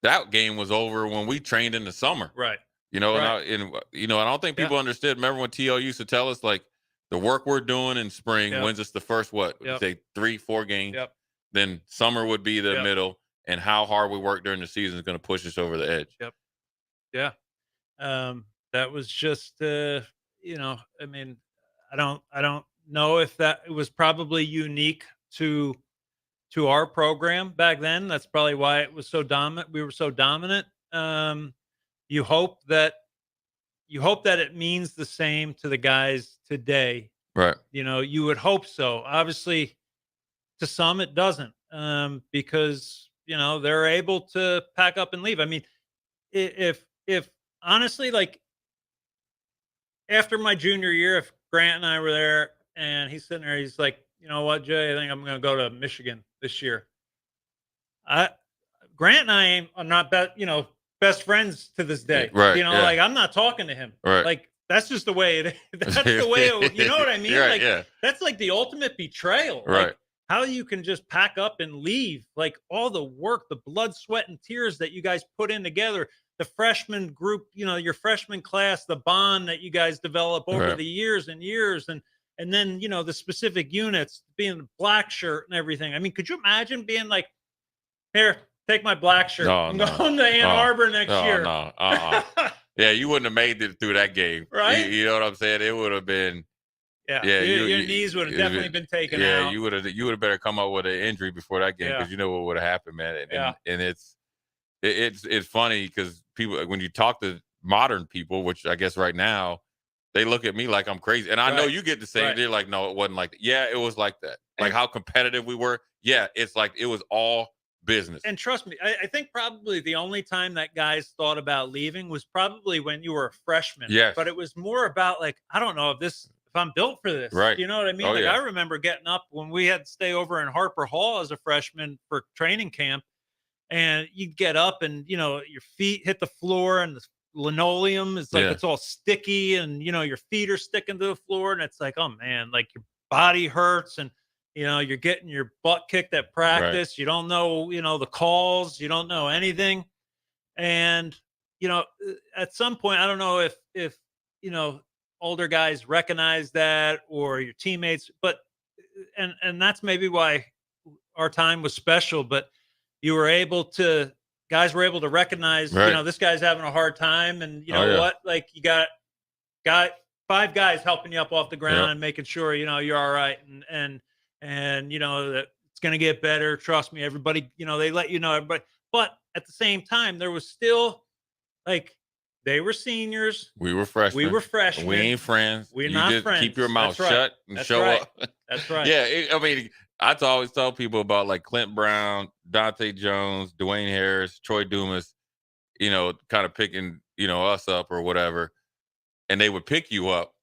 That game was over when we trained in the summer. Right. You know, Right. and I don't think people understood. Remember when TL used to tell us, like, the work we're doing in spring Yep. wins us the first, Yep. say 3-4 games. Yep. Then summer would be the Yep. middle, and how hard we work during the season is going to push us over the edge. Yep. Yeah. That was just, you know, I mean, I don't know if that was probably unique to our program back then. That's probably why it was so dominant. We were so dominant. You hope that it means the same to the guys today. Right. You know, you would hope so. Obviously, to some it doesn't, because you know they're able to pack up and leave. I mean, if honestly, like after my junior year, if Grant and I were there and he's sitting there, he's like, you know what, Jay, I think I'm going to go to Michigan this year. Grant and I are not best friends to this day. Right, You know, yeah. like I'm not talking to him. Right. Like that's just the way it. That's the way it. You know what I mean? Right, like yeah. that's like the ultimate betrayal. Right. Like, how you can just pack up and leave, like all the work, the blood, sweat, and tears that you guys put in together, the freshman group, you know, your freshman class, the bond that you guys develop over Right. the years and years, and then, you know, the specific units, being the black shirt and everything. I mean, could you imagine being like, here, take my black shirt. No, I'm no. going to Ann Arbor next year. No. Yeah, you wouldn't have made it through that game. Right? You know what I'm saying? It would have been. Yeah. Yeah, Your knees would have definitely been taken Yeah, out. you would have better come up with an injury before that game, because Yeah. you know what would have happened, man. And, Yeah. and it's funny because people, when you talk to modern people, which I guess right now they look at me like I'm crazy, and I know Right. you get the same. Right. They're like, no, it wasn't like that. Yeah, it was like that. Like how competitive we were. Yeah, it's like it was all business. And trust me, I think probably the only time that guys thought about leaving was probably when you were a freshman. Yes. But it was more about like, I don't know if I'm built for this. Right. You know what I mean? Oh, like yeah. I remember getting up when we had to stay over in Harper Hall as a freshman for training camp, and you'd get up and, you know, your feet hit the floor and the linoleum is like, Yeah. it's all sticky, and, you know, your feet are sticking to the floor, and it's like, oh man, like your body hurts, and, you know, you're getting your butt kicked at practice. You don't know, you know, the calls, you don't know anything. And, you know, at some point, I don't know if, you know, older guys recognize that, or your teammates, but, and that's maybe why our time was special, but guys were able to recognize, Right. you know, this guy's having a hard time, and you Oh, know yeah. what, like you got 5 guys helping you up off the ground Yeah. and making sure, you know, you're all right. And, you know, that it's going to get better. Trust me, everybody, you know, they let you know, everybody, But at the same time, there was still like they were seniors. We were freshmen. We were freshmen. We ain't friends. We're You not just friends. keep your mouth That's right. shut and That's show right. up. That's right. Yeah, I mean, I always tell people about like Clint Brown, Dante Jones, Dwayne Harris, Troy Dumas, kind of picking, us up or whatever. And they would pick you up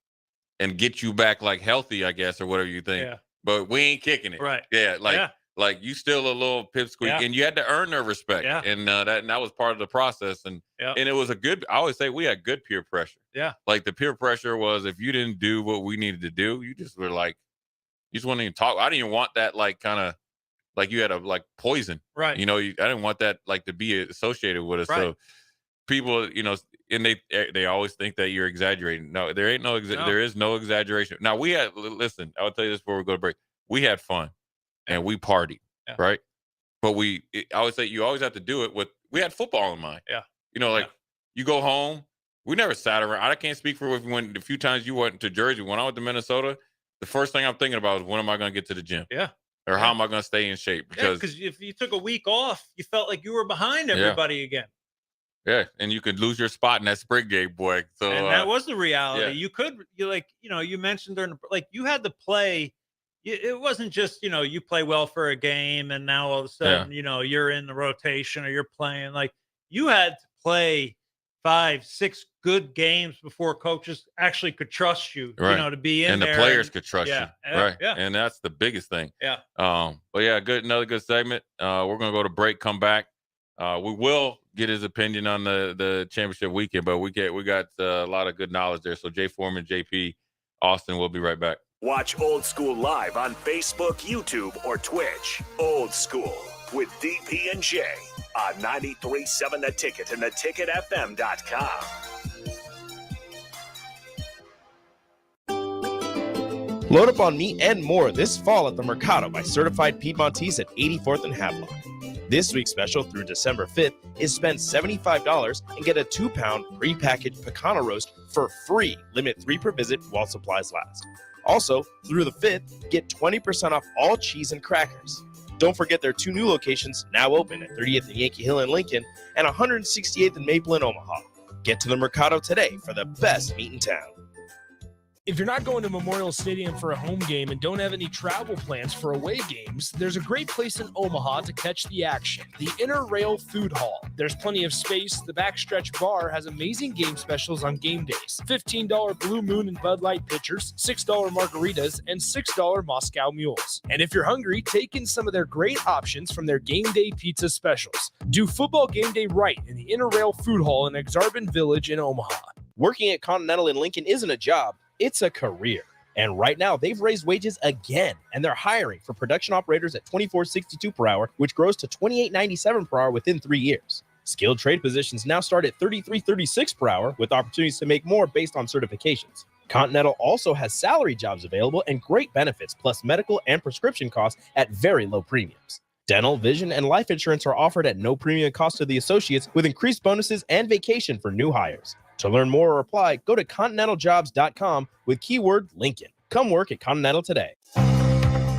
and get you back like healthy, I guess, or whatever you think. Yeah. But we ain't kicking it. Right. Yeah. Like you still a little pipsqueak, and you had to earn their respect. Yeah. And that was part of the process. And it was I always say we had good peer pressure. Yeah. Like the peer pressure was if you didn't do what we needed to do, you just were like, you just wouldn't even talk. I didn't even want that kind of like you had a like poison. Right. I didn't want that like to be associated with us. Right. So people, and they always think that you're exaggerating. No, there ain't no. There is no exaggeration. Now listen, I'll tell you this before we go to break. We had fun and we partied, right? But I always say you always have to do it we had football in mind. Yeah. You go home. We never sat around. I can't speak for the few times you went to Jersey. When I went to Minnesota, the first thing I'm thinking about is when am I going to get to the gym? Yeah. Or how am I going to stay in shape? Because if you took a week off, you felt like you were behind everybody again. Yeah, and you could lose your spot in that spring game, boy. So And that was the reality. Yeah. You mentioned you had to play. It wasn't just, you play well for a game and now all of a sudden, you're in the rotation or you're playing. Like you had to play 5-6 good games before coaches actually could trust you, to be in there. And the players could trust you. Right. Yeah. And that's the biggest thing. Yeah. But yeah, another good segment. We're going to go to break, come back. We will get his opinion on the championship weekend, but we got a lot of good knowledge there. So Jay Foreman, JP, Austin, we'll be right back. Watch Old School live on Facebook, YouTube, or Twitch. Old School with DP and J on 93.7 The Ticket and theticketfm.com. Load up on meat and more this fall at the Mercado by Certified Piedmontese at 84th and Havelock. This week's special through December 5th is spend $75 and get a 2-pound prepackaged pecana roast for free. Limit 3 per visit while supplies last. Also, through the 5th, get 20% off all cheese and crackers. Don't forget their 2 new locations now open at 30th and Yankee Hill in Lincoln and 168th and Maple in Omaha. Get to the Mercado today for the best meat in town. If you're not going to Memorial Stadium for a home game and don't have any travel plans for away games, there's a great place in Omaha to catch the action, the Inner Rail Food Hall. There's plenty of space. The Backstretch Bar has amazing game specials on game days. $15 Blue Moon and Bud Light pitchers, $6 margaritas, and $6 Moscow mules. And if you're hungry, take in some of their great options from their game day pizza specials. Do football game day right in the Inner Rail Food Hall in Exarban Village in Omaha. Working at Continental in Lincoln isn't a job, it's a career. And right now, they've raised wages again, and they're hiring for production operators at $24.62 per hour, which grows to $28.97 per hour within 3 years. Skilled trade positions now start at $33.36 per hour, with opportunities to make more based on certifications. Continental also has salary jobs available and great benefits, plus medical and prescription costs at very low premiums. Dental, vision, and life insurance are offered at no premium cost to the associates, with increased bonuses and vacation for new hires. To learn more or apply, go to continentaljobs.com with keyword Lincoln. Come work at Continental today.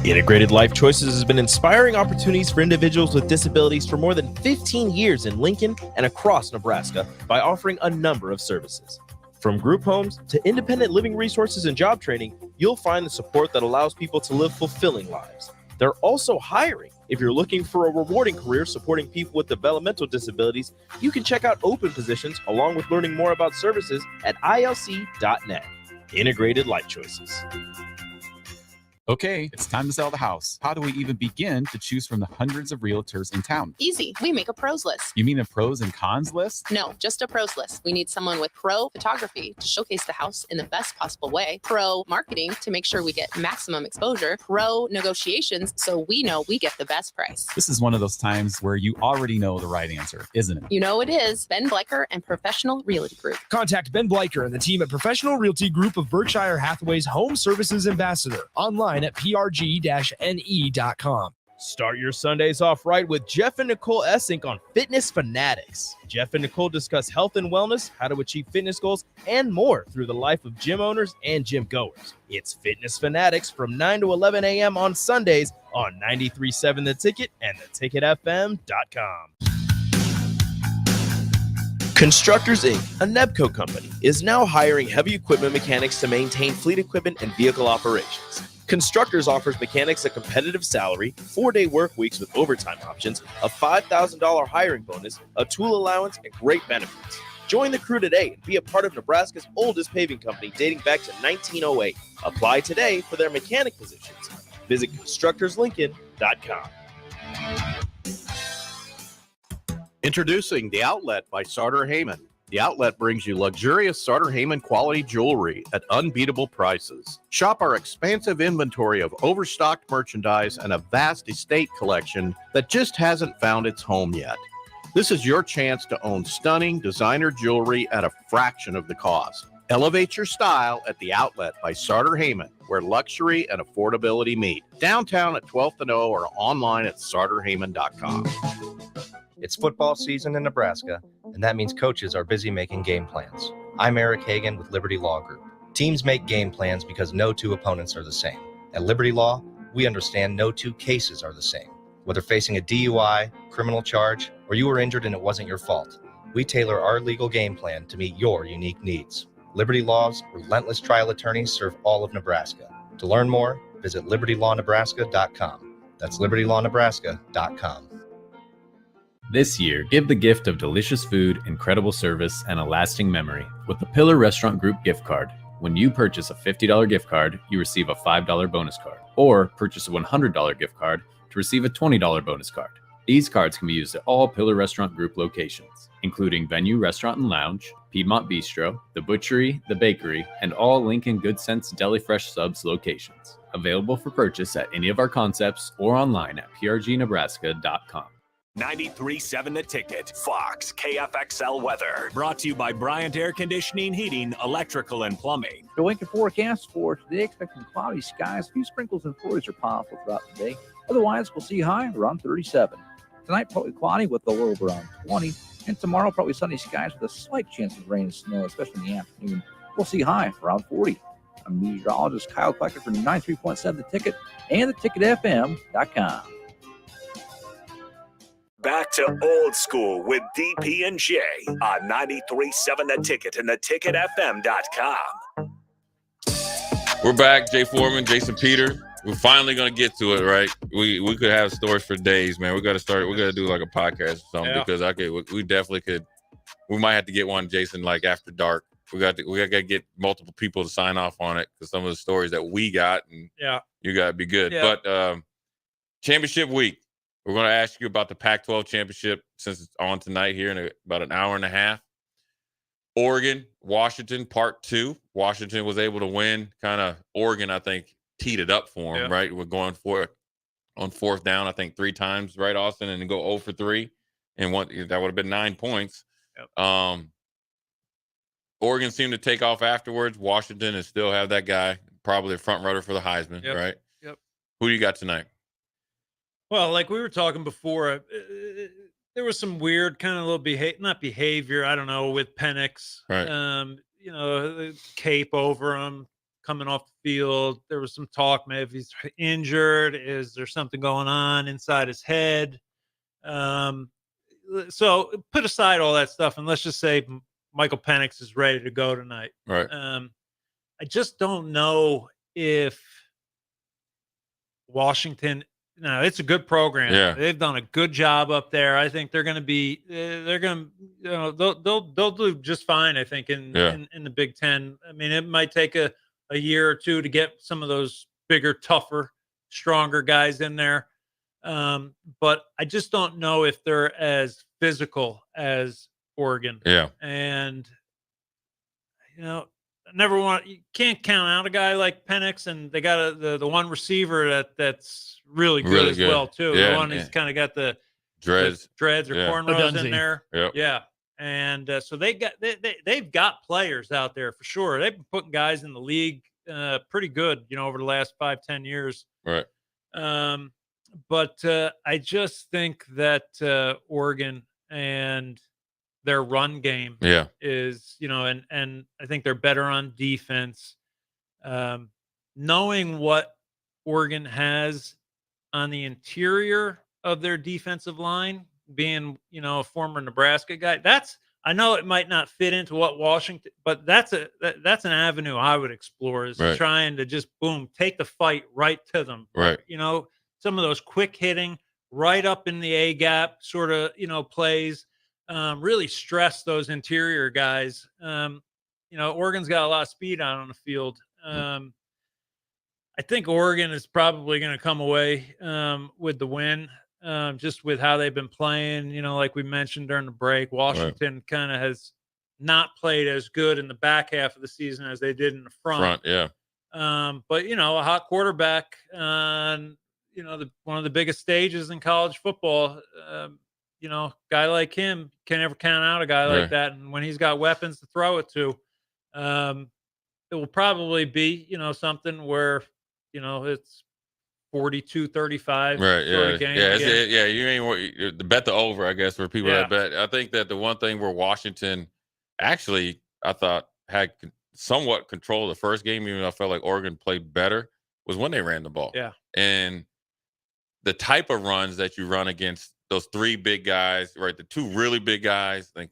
Integrated Life Choices has been inspiring opportunities for individuals with disabilities for more than 15 years in Lincoln and across Nebraska by offering a number of services. From group homes to independent living resources and job training, you'll find the support that allows people to live fulfilling lives. They're also hiring. If you're looking for a rewarding career supporting people with developmental disabilities, you can check out open positions along with learning more about services at ilc.net. Integrated Life Choices. Okay, it's time to sell the house. How do we even begin to choose from the hundreds of realtors in town? Easy. We make a pros list. You mean a pros and cons list? No, just a pros list. We need someone with pro photography to showcase the house in the best possible way, pro marketing to make sure we get maximum exposure, pro negotiations so we know we get the best price. This is one of those times where you already know the right answer, isn't it? You know it is. Ben Bleicher and Professional Realty Group. Contact Ben Bleicher and the team at Professional Realty Group of Berkshire Hathaway's Home Services Ambassador. Online at prg-ne.com. Start your Sundays off right with Jeff and Nicole Essink on Fitness Fanatics. Jeff and Nicole discuss health and wellness, how to achieve fitness goals, and more through the life of gym owners and gym goers. It's Fitness Fanatics from 9 to 11 a.m. on Sundays on 93.7 The Ticket and theticketfm.com. Constructors Inc., a Nebco company, is now hiring heavy equipment mechanics to maintain fleet equipment and vehicle operations. Constructors offers mechanics a competitive salary, 4-day work weeks with overtime options, a $5,000 hiring bonus, a tool allowance, and great benefits. Join the crew today and be a part of Nebraska's oldest paving company dating back to 1908. Apply today for their mechanic positions. Visit constructorslincoln.com. Introducing The Outlet by Sartor Heyman. The Outlet brings you luxurious Sartor Heyman quality jewelry at unbeatable prices. Shop our expansive inventory of overstocked merchandise and a vast estate collection that just hasn't found its home yet. This is your chance to own stunning designer jewelry at a fraction of the cost. Elevate your style at The Outlet by Sartor Heyman, where luxury and affordability meet. Downtown at 12th and O or online at sartorheyman.com. It's football season in Nebraska, and that means coaches are busy making game plans. I'm Eric Hagan with Liberty Law Group. Teams make game plans because no two opponents are the same. At Liberty Law, we understand no two cases are the same. Whether facing a DUI, criminal charge, or you were injured and it wasn't your fault, we tailor our legal game plan to meet your unique needs. Liberty Law's relentless trial attorneys serve all of Nebraska. To learn more, visit libertylawnebraska.com. That's libertylawnebraska.com. This year, give the gift of delicious food, incredible service, and a lasting memory with the Pillar Restaurant Group gift card. When you purchase a $50 gift card, you receive a $5 bonus card, or purchase a $100 gift card to receive a $20 bonus card. These cards can be used at all Pillar Restaurant Group locations, including Venue Restaurant and Lounge, Piedmont Bistro, The Butchery, The Bakery, and all Lincoln Good Sense Deli Fresh Subs locations. Available for purchase at any of our concepts or online at prgnebraska.com. 93.7 The Ticket, Fox, KFXL weather. Brought to you by Bryant Air Conditioning, Heating, Electrical, and Plumbing. The Lincoln forecast for today, expecting cloudy skies. A few sprinkles and flurries are possible throughout the day. Otherwise, we'll see high around 37. Tonight, probably cloudy with a low of around 20. And tomorrow, probably sunny skies with a slight chance of rain and snow, especially in the afternoon. We'll see high around 40. I'm meteorologist Kyle Klecker from 93.7 The Ticket and theticketfm.com. Back to old school with DP and J on 93.7 The Ticket and theticketfm.com. We're back. Jay Foreman, Jason Peter. We're finally going to get to it, right? We could have stories for days, man. We got to start. We got to do like a podcast or something because we definitely could. We might have to get one, Jason, like after dark. We got to get multiple people to sign off on it because some of the stories that we got and you got to be good. Yeah. But championship week. We're going to ask you about the Pac-12 championship since it's on tonight here in about an hour and a half. Oregon, Washington, part 2. Washington was able to win. Kind of Oregon, I think, teed it up for them, right? We're going for it on 4th down, I think 3 times, right, Austin? And then go 0 for 3. And that would have been 9 points. Oregon seemed to take off afterwards. Washington is still have that guy, probably a front runner for the Heisman, right? Yep. Who do you got tonight? Well, like we were talking before, there was some weird kind of little not behavior, I don't know, with Penix. Right. The cape over him coming off the field. There was some talk, maybe he's injured. Is there something going on inside his head? So put aside all that stuff and let's just say Michael Penix is ready to go tonight. Right. I just don't know if Washington. No, it's a good program. Yeah. They've done a good job up there. I think they're going to be. They're going to. They'll do just fine. I think in the Big Ten. I mean, it might take a year or two to get some of those bigger, tougher, stronger guys in there. But I just don't know if they're as physical as Oregon. Yeah. And you can't count out a guy like Penix, and they got the one receiver that's really good as well too. Yeah, the one who's kind of got the dreads or cornrows in there. Yep. Yeah. And so they've got players out there for sure. They've been putting guys in the league pretty good, over the last 5-10 years. Right. But I just think that Oregon and their run game is, and I think they're better on defense. Knowing what Oregon has on the interior of their defensive line, being, a former Nebraska guy, I know it might not fit into what Washington, but that's an avenue I would explore, is Right. trying to just take the fight right to them. Right. Some of those quick hitting right up in the A gap sort of, plays, really stress those interior guys. Oregon's got a lot of speed out on the field. I think Oregon is probably going to come away with the win, just with how they've been playing. Like we mentioned during the break, Washington kind of has not played as good in the back half of the season as they did in the front. Yeah. But a hot quarterback on one of the biggest stages in college football. Guy like him can never count out a guy like that, and when he's got weapons to throw it to, it will probably be something where it's 42-35 sort of game. You ain't the bet the over, I guess, for people that bet. I think that the one thing where Washington actually, I thought, had somewhat control of the first game, even though I felt like Oregon played better, was when they ran the ball. Yeah. And the type of runs that you run against those three big guys, right? The two really big guys, like,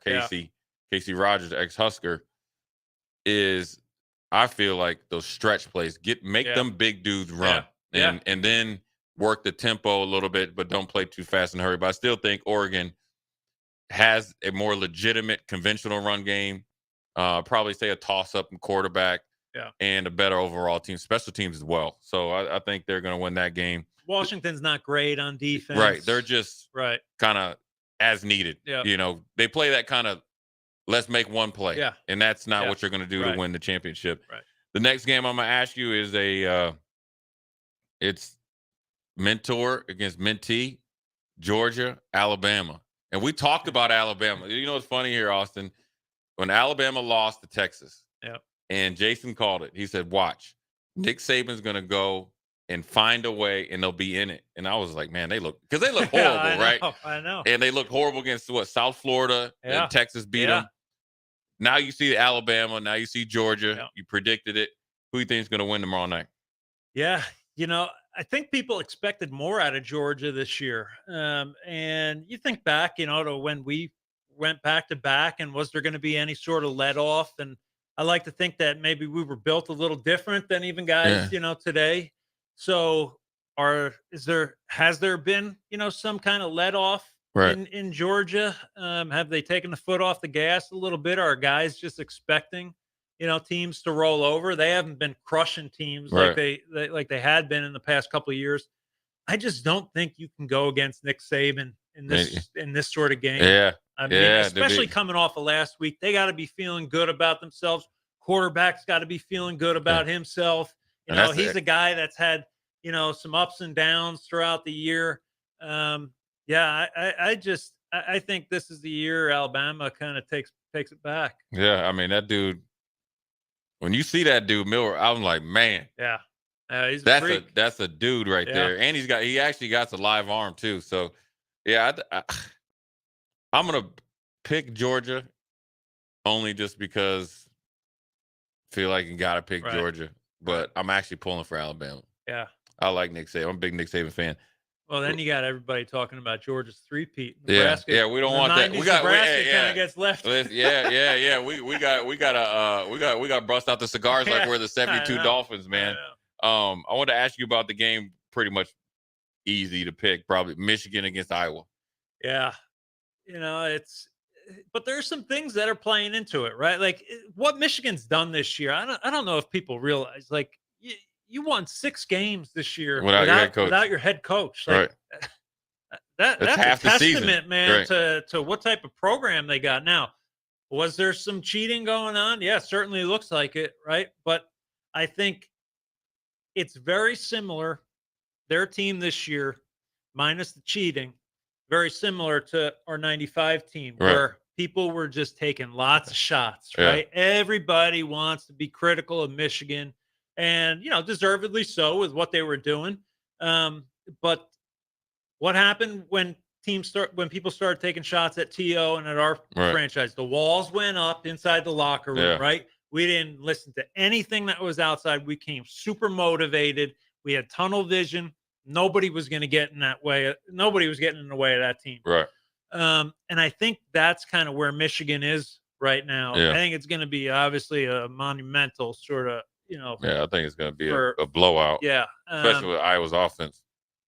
Casey Rogers, ex-Husker, is, I feel like those stretch plays, make them big dudes run and then work the tempo a little bit, but don't play too fast and hurry. But I still think Oregon has a more legitimate conventional run game, probably say a toss-up and quarterback, and a better overall team, special teams as well. So I think they're going to win that game. Washington's not great on defense. Right. They're just kind of as needed. Yeah. They play that kind of let's make one play. Yeah. And that's not what you're going to do to win the championship. Right. The next game I'm going to ask you is it's mentor against mentee, Georgia, Alabama. And we talked about Alabama. You know what's funny here, Austin? When Alabama lost to Texas, and Jason called it, he said, watch, Nick Saban's going to go and find a way, and they'll be in it. And I was like, man, they look horrible, right? I know. And they look horrible against South Florida, and Texas beat them. Now you see Alabama. Now you see Georgia. Yeah. You predicted it. Who do you think is going to win tomorrow night? Yeah. I think people expected more out of Georgia this year. And you think back, to when we went back to back, and was there going to be any sort of let off? And I like to think that maybe we were built a little different than even guys, today. So has there been, some kind of let off in Georgia? Have they taken the foot off the gas a little bit? Are guys just expecting, teams to roll over? They haven't been crushing teams like they had been in the past couple of years. I just don't think you can go against Nick Saban in this sort of game. Yeah. I mean, especially coming off of last week, they got to be feeling good about themselves. Quarterback's got to be feeling good about himself. He's a guy that's had, some ups and downs throughout the year. I think this is the year Alabama kind of takes it back. Yeah, I mean, that dude, when you see that dude Miller, I'm like, man. Yeah. He's a freak. That's a dude right there. And he actually got a live arm too. So yeah, I'm gonna pick Georgia only just because I feel like you gotta pick Georgia. But I'm actually pulling for Alabama. Yeah. I like Nick Saban. I'm a big Nick Saban fan. Well, then you got everybody talking about Georgia's three-peat. Nebraska, we don't want that. Nebraska kind of gets left. Yeah. We got bust out the cigars like we're the 72 Dolphins, man. I want to ask you about the game. Pretty much easy to pick, probably Michigan against Iowa. Yeah, but there's some things that are playing into it, right? Like what Michigan's done this year. I don't know if people realize, like, you won 6 games this year without your head coach. Like, right. That's half a the testament, season, man, to what type of program they got. Now, was there some cheating going on? Yeah, certainly looks like it, right? But I think it's very similar. Their team this year, minus the cheating, very similar to our 95 team, where people were just taking lots of shots, right? Everybody wants to be critical of Michigan, and, deservedly so with what they were doing. But what happened when people started taking shots at TO and at our franchise? The walls went up inside the locker room, right? We didn't listen to anything that was outside. We came super motivated. We had tunnel vision. Nobody was going to get in that way. Nobody was getting in the way of that team. Right. And I think that's kind of where Michigan is right now. Yeah. I think it's going to be obviously a monumental sort of, Yeah, I think it's going to be for- a blowout. Yeah. Especially with Iowa's offense.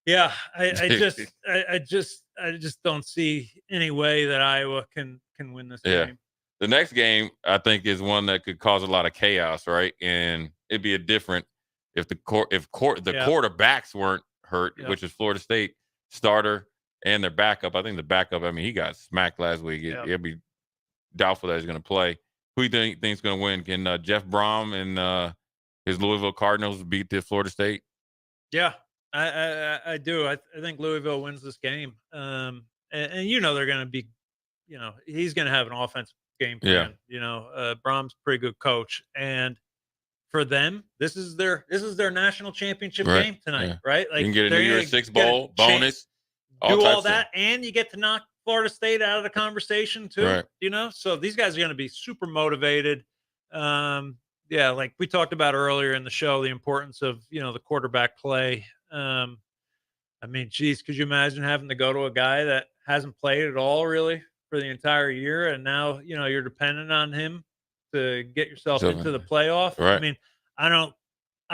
Yeah, I just don't see any way that Iowa can win this Yeah. game. The next game, I think, is one that could cause a lot of chaos, right? And it'd be a different if the quarterbacks weren't hurt, which is Florida State starter and their backup. I think the backup, I mean, he got smacked last week. It'd be doubtful that he's going to play. Who do you think's going to win? Can Jeff Brom and his Louisville Cardinals beat the Florida State? Yeah, I do. I think Louisville wins this game. And they're going to be, he's going to have an offensive game plan. Brom's a pretty good coach, and for them, this is their national championship game tonight, right? Like, you can get a New Year's Six bowl bonus, do all that, and you get to knock Florida State out of the conversation too. Right. So these guys are going to be super motivated. Like we talked about earlier in the show, the importance of the quarterback play. I mean, geez, could you imagine having to go to a guy that hasn't played at all really for the entire year, and now you're dependent on him to get yourself into the playoff? Right. I mean, I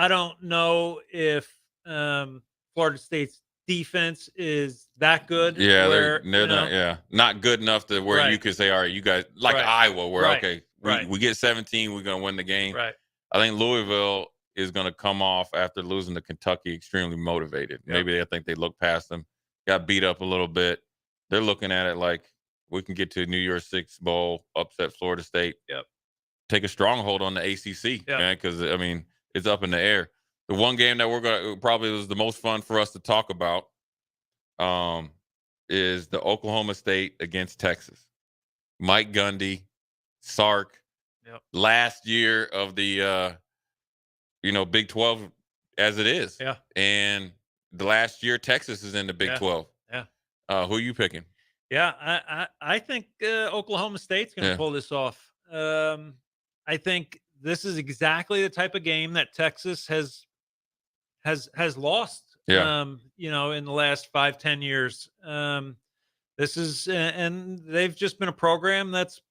don't know if Florida State's defense is that good. Yeah, where, they're not. Yeah, not good enough to where you could say, all right, you guys like Iowa, where okay, we get 17, we're gonna win the game. Right. I think Louisville is going to come off after losing to Kentucky extremely motivated. Maybe I think they look past them, got beat up a little bit. They're looking at it like we can get to New Year's Six bowl, upset Florida State. Yep. Take a stronghold on the ACC, man, because I mean it's up in the air. The one game that we're gonna probably was the most fun for us to talk about is the Oklahoma State against Texas. Mike Gundy, Sark, last year of the Big 12 as it is. Yeah. And the last year Texas is in the Big 12. Yeah. Who are you picking? Yeah, I think Oklahoma State's going to pull this off. I think this is exactly the type of game that Texas has lost. In the last 5-10 years. This is, and they've just been a program that's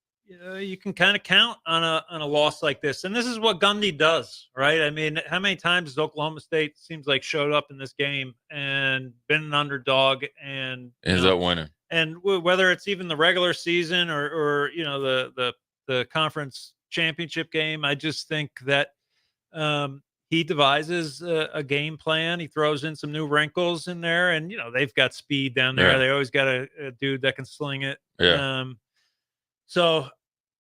you can kind of count on a loss like this, and this is what Gundy does, right? I mean, how many times has Oklahoma State seems like showed up in this game and been an underdog and ends up winning? And whether it's even the regular season or the conference championship game, I just think that he devises a game plan. He throws in some new wrinkles in there, and they've got speed down there. Yeah. They always got a dude that can sling it. Yeah. So,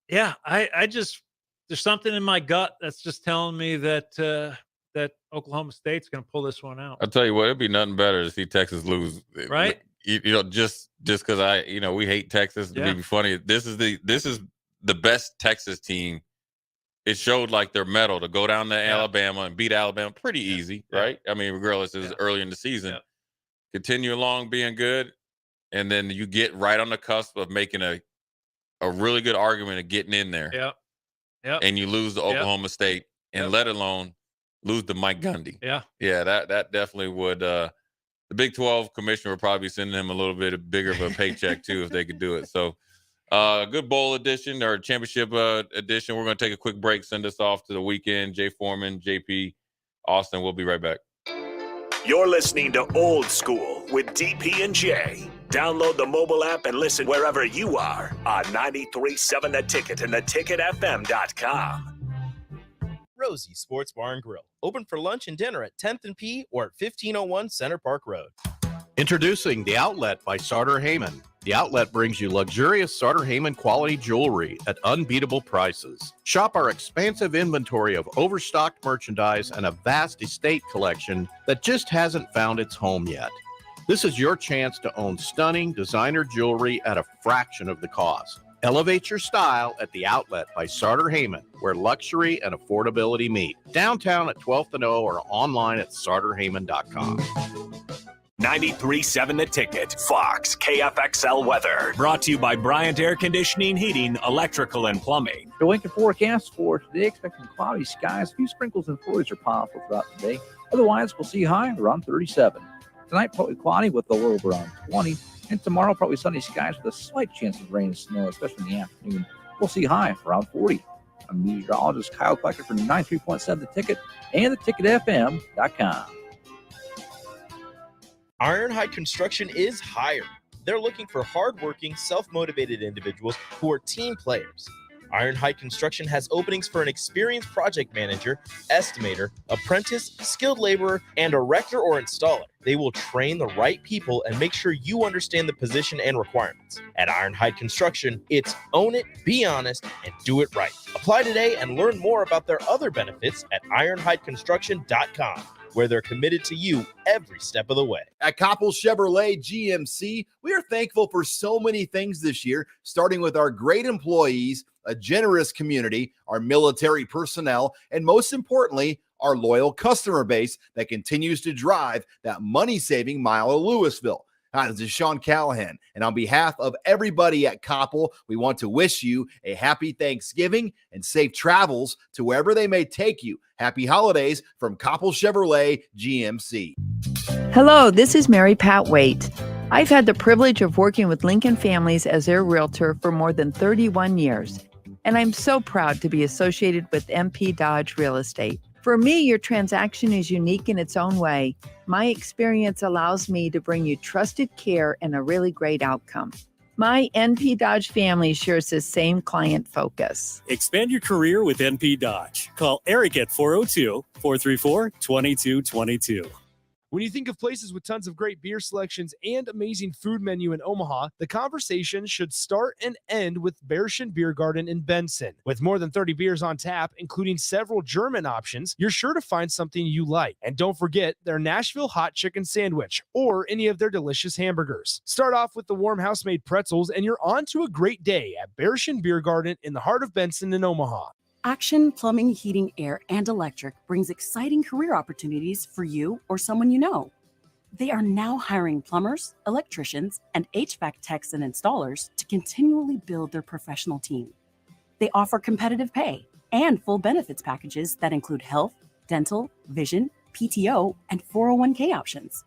yeah, I just there's something in my gut that's just telling me that that Oklahoma State's going to pull this one out. I'll tell you what, it'd be nothing better to see Texas lose, right? Just because we hate Texas. It'd be funny. This is the best Texas team. It showed like their mettle to go down to Alabama and beat Alabama pretty easy, right? I mean, regardless, it was early in the season. Continue along being good, and then you get right on the cusp of making a really good argument of getting in there. Yeah. And you lose to Oklahoma State, and let alone lose to Mike Gundy. Yeah. That definitely would. The Big 12 commissioner would probably be sending him a little bit bigger of a paycheck too if they could do it. So. Good bowl edition or championship edition. We're going to take a quick break, send us off to the weekend. Jay Foreman, JP, Austin. We'll be right back. You're listening to Old School with DP and J. Download the mobile app and listen wherever you are on 93.7 The Ticket and theticketfm.com. Rosie Sports Bar and Grill. Open for lunch and dinner at 10th and P or at 1501 Center Park Road. Introducing The Outlet by Sartor Heyman. The Outlet brings you luxurious Sartor Heyman quality jewelry at unbeatable prices. Shop our expansive inventory of overstocked merchandise and a vast estate collection that just hasn't found its home yet. This is your chance to own stunning designer jewelry at a fraction of the cost. Elevate your style at The Outlet by Sartor Heyman, where luxury and affordability meet. Downtown at 12th and O or online at sartorheyman.com. 93.7 The Ticket, Fox, KFXL weather. Brought to you by Bryant Air Conditioning, Heating, Electrical, and Plumbing. The Lincoln forecast for today, expecting cloudy skies. A few sprinkles and flurries are possible throughout the day. Otherwise, we'll see high around 37. Tonight, partly cloudy with the low around 20. And tomorrow, probably sunny skies with a slight chance of rain and snow, especially in the afternoon. We'll see high around 40. I'm meteorologist Kyle Klecker from 93.7 The Ticket and theticketfm.com. Ironhide Construction is hiring. They're looking for hardworking, self-motivated individuals who are team players. Ironhide Construction has openings for an experienced project manager, estimator, apprentice, skilled laborer, and erector or installer. They will train the right people and make sure you understand the position and requirements. At Ironhide Construction, it's own it, be honest, and do it right. Apply today and learn more about their other benefits at ironhideconstruction.com, where they're committed to you every step of the way. At Koppel Chevrolet GMC, we are thankful for so many things this year, starting with our great employees, a generous community, our military personnel, and most importantly, our loyal customer base that continues to drive that money-saving mile of Louisville. Hi, this is Sean Callahan, and on behalf of everybody at Koppel, we want to wish you a happy Thanksgiving and safe travels to wherever they may take you. Happy holidays from Koppel Chevrolet GMC. Hello, this is Mary Pat Waite. I've had the privilege of working with Lincoln families as their realtor for more than 31 years, and I'm so proud to be associated with MP Dodge Real Estate. For me, your transaction is unique in its own way. My experience allows me to bring you trusted care and a really great outcome. My NP Dodge family shares the same client focus. Expand your career with NP Dodge. Call Eric at 402-434-2222. When you think of places with tons of great beer selections and amazing food menu in Omaha, the conversation should start and end with Bärschen Beer Garden in Benson. With more than 30 beers on tap, including several German options, you're sure to find something you like. And don't forget their Nashville hot chicken sandwich or any of their delicious hamburgers. Start off with the warm house-made pretzels and you're on to a great day at Bärschen Beer Garden in the heart of Benson in Omaha. Action Plumbing, Heating, Air, and Electric brings exciting career opportunities for you or someone you know. They are now hiring plumbers, electricians, and HVAC techs and installers to continually build their professional team. They offer competitive pay and full benefits packages that include health, dental, vision, PTO, and 401k options.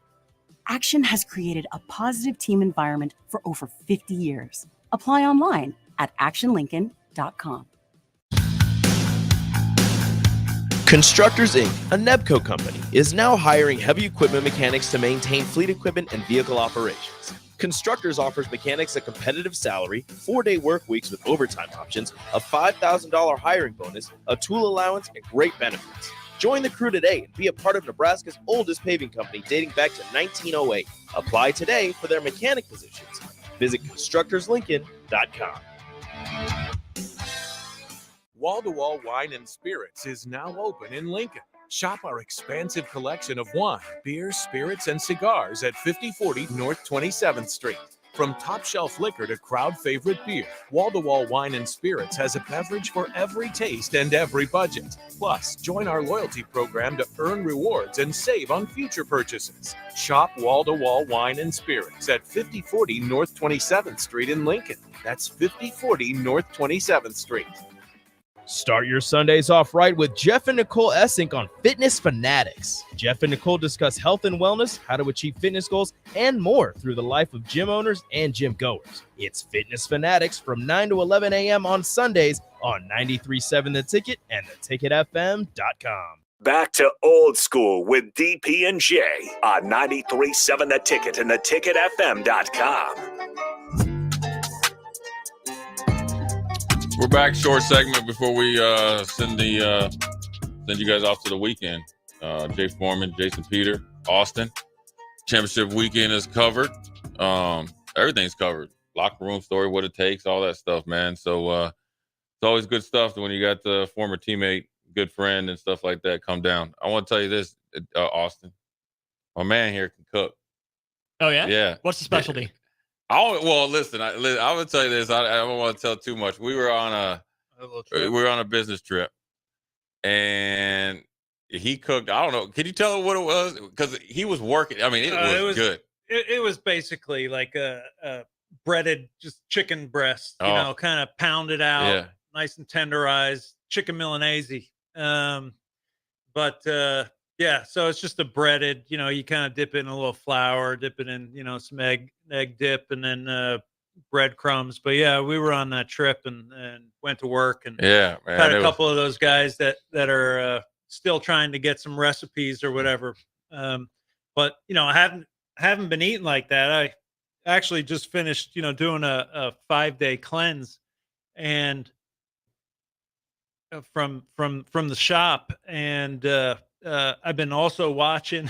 Action has created a positive team environment for over 50 years. Apply online at actionlincoln.com. Constructors Inc., a Nebco company, is now hiring heavy equipment mechanics to maintain fleet equipment and vehicle operations. Constructors offers mechanics a competitive salary, 4-day work weeks with overtime options, a $5,000 hiring bonus, a tool allowance, and great benefits. Join the crew today and be a part of Nebraska's oldest paving company dating back to 1908. Apply today for their mechanic positions. Visit constructorslincoln.com. Wall-to-Wall Wine and Spirits is now open in Lincoln. Shop our expansive collection of wine, beer, spirits, and cigars at 5040 North 27th Street. From top-shelf liquor to crowd-favorite beer, Wall-to-Wall Wine and Spirits has a beverage for every taste and every budget. Plus, join our loyalty program to earn rewards and save on future purchases. Shop Wall-to-Wall Wine and Spirits at 5040 North 27th Street in Lincoln. That's 5040 North 27th Street. Start your Sundays off right with Jeff and Nicole Essink on Fitness Fanatics. Jeff and Nicole discuss health and wellness, how to achieve fitness goals, and more through the life of gym owners and gym goers. It's Fitness Fanatics from 9 to 11 a.m. on Sundays on 93.7 The Ticket and theticketfm.com. Back to old school with DP and J on 93.7 The Ticket and theticketfm.com. We're back. Short segment before we send you guys off to the weekend. Jay Foreman, Jason Peter, Austin. Championship weekend is covered. Everything's covered. Locker room story, what it takes, all that stuff, man. So it's always good stuff when you got the former teammate, good friend, and stuff like that come down. I want to tell you this, Austin. My man here can cook. Oh yeah? Yeah. What's the specialty? Listen, I would tell you this. I don't want to tell too much. We were on a business trip, and he cooked. I don't know. Can you tell what it was? Because he was working. I mean, it was good. It was basically like a breaded just chicken breast, kind of pounded out, nice and tenderized chicken Milanese. But Yeah, so it's just a breaded, you kind of dip it in a little flour, dip it in, some egg dip, and then breadcrumbs. But yeah, we were on that trip and went to work and Yeah, man, had a couple of those guys that are still trying to get some recipes or whatever. But I haven't been eating like that. I actually just finished, doing a 5-day cleanse, and from the shop, and I've been also watching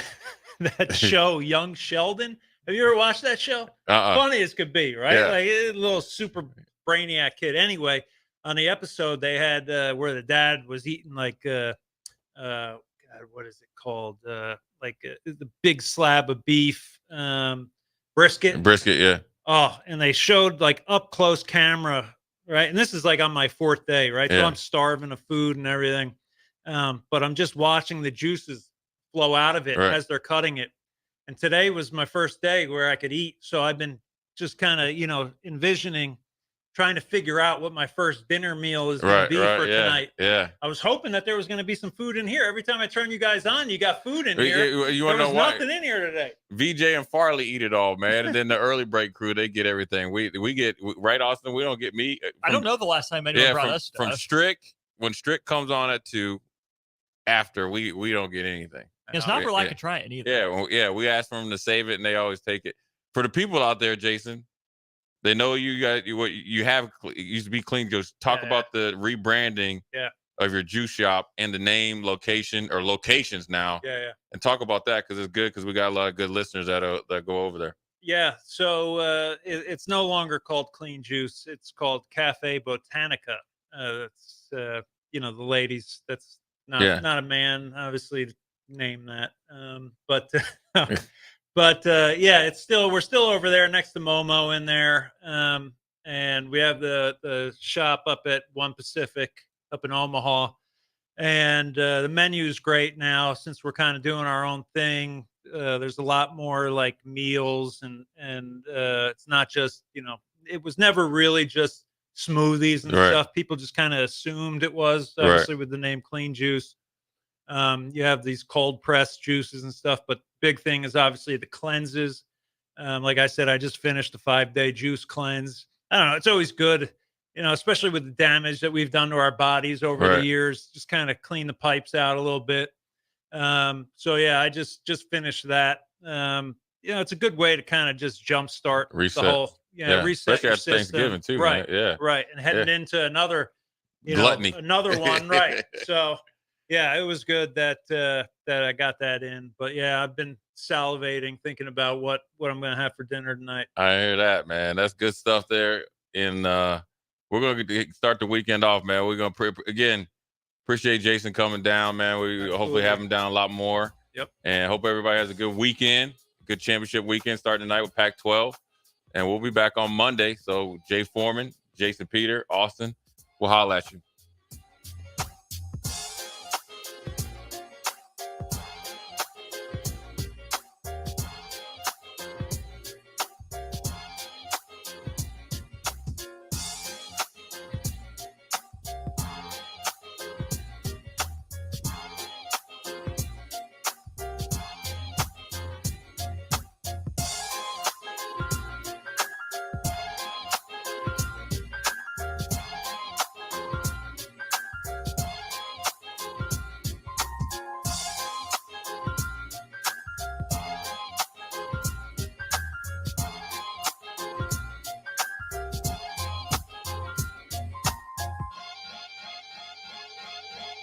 that show, Young Sheldon. Have you ever watched that show? Funny as could be, right? Yeah. Like a little super brainiac kid. Anyway, on the episode they had where the dad was eating like God, what is it called? Like the big slab of beef, brisket. Brisket, yeah. Oh, and they showed like up close camera, right? And this is like on my 4th day, right? So Yeah. I'm starving of food and everything. But I'm just watching the juices flow out of it Right. as they're cutting it. And today was my first day where I could eat. So I've been just kind of, envisioning, trying to figure out what my first dinner meal is going to be for yeah, tonight. Yeah. I was hoping that there was going to be some food in here. Every time I turn you guys on, you got food in here. You There wanna was know why? nothing in here today. VJ and Farley eat it all, man. And then the early break crew, they get everything. We get right, Austin. We don't get meat. I don't know the last time anyone brought us stuff. From Strick. When Strick comes on at 2, after we don't get anything. It's not for lack of trying either. Yeah, we ask for them to save it, and they always take it. For the people out there, Jason, they know you got what you have. It used to be clean. Just talk about the rebranding of your juice shop and the name, location, or locations now. Yeah. And talk about that because it's good because we got a lot of good listeners that go over there. Yeah, so it's no longer called Clean Juice. It's called Cafe Botanica. It's the ladies. That's not a man, obviously, name that. But we're still over there next to Momo in there, and we have the shop up at One Pacific up in Omaha, and the menu is great now since we're kind of doing our own thing. There's a lot more like meals and it's not just, it was never really just smoothies and stuff. People just kind of assumed it was, obviously with the name Clean Juice. You have these cold pressed juices and stuff, but big thing is obviously the cleanses. Like I said, I just finished a 5-day juice cleanse. I don't know. It's always good, especially with the damage that we've done to our bodies over the years, just kind of clean the pipes out a little bit. I just finished that. It's a good way to kind of just jumpstart Reset. the whole, reset Especially your after Thanksgiving system. too, Right. man. Yeah. Right. And heading into another, Gluttony. another one. Right. So yeah, it was good that I got that in, but yeah, I've been salivating thinking about what I'm going to have for dinner tonight. I hear that, man. That's good stuff there. And we're going to start the weekend off, man. We're going to again. Appreciate Jason coming down, man. We hopefully have him down a lot more. Yep. And hope everybody has a good weekend, good championship weekend starting tonight with Pac-12. And we'll be back on Monday. So Jay Foreman, Jason Peter, Austin, we'll holler at you.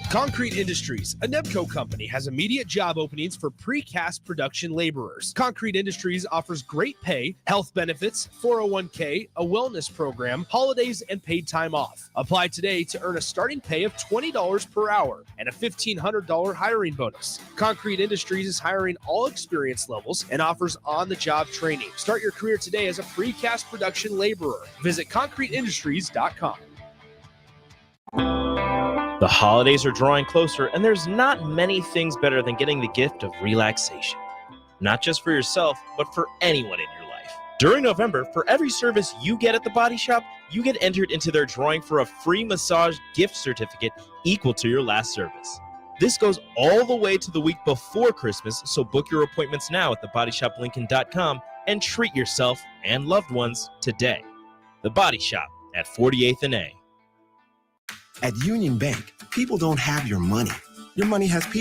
Concrete Industries, a Nebco company, has immediate job openings for precast production laborers. Concrete Industries offers great pay, health benefits, 401k, a wellness program, holidays, and paid time off. Apply today to earn a starting pay of $20 per hour and a $1,500 hiring bonus. Concrete Industries is hiring all experience levels and offers on-the-job training. Start your career today as a precast production laborer. Visit concreteindustries.com. The holidays are drawing closer, and there's not many things better than getting the gift of relaxation. Not just for yourself, but for anyone in your life. During November, for every service you get at the Body Shop, you get entered into their drawing for a free massage gift certificate equal to your last service. This goes all the way to the week before Christmas, so book your appointments now at thebodyshoplincoln.com and treat yourself and loved ones today. The Body Shop at 48th and A. At Union Bank, people don't have your money. Your money has people.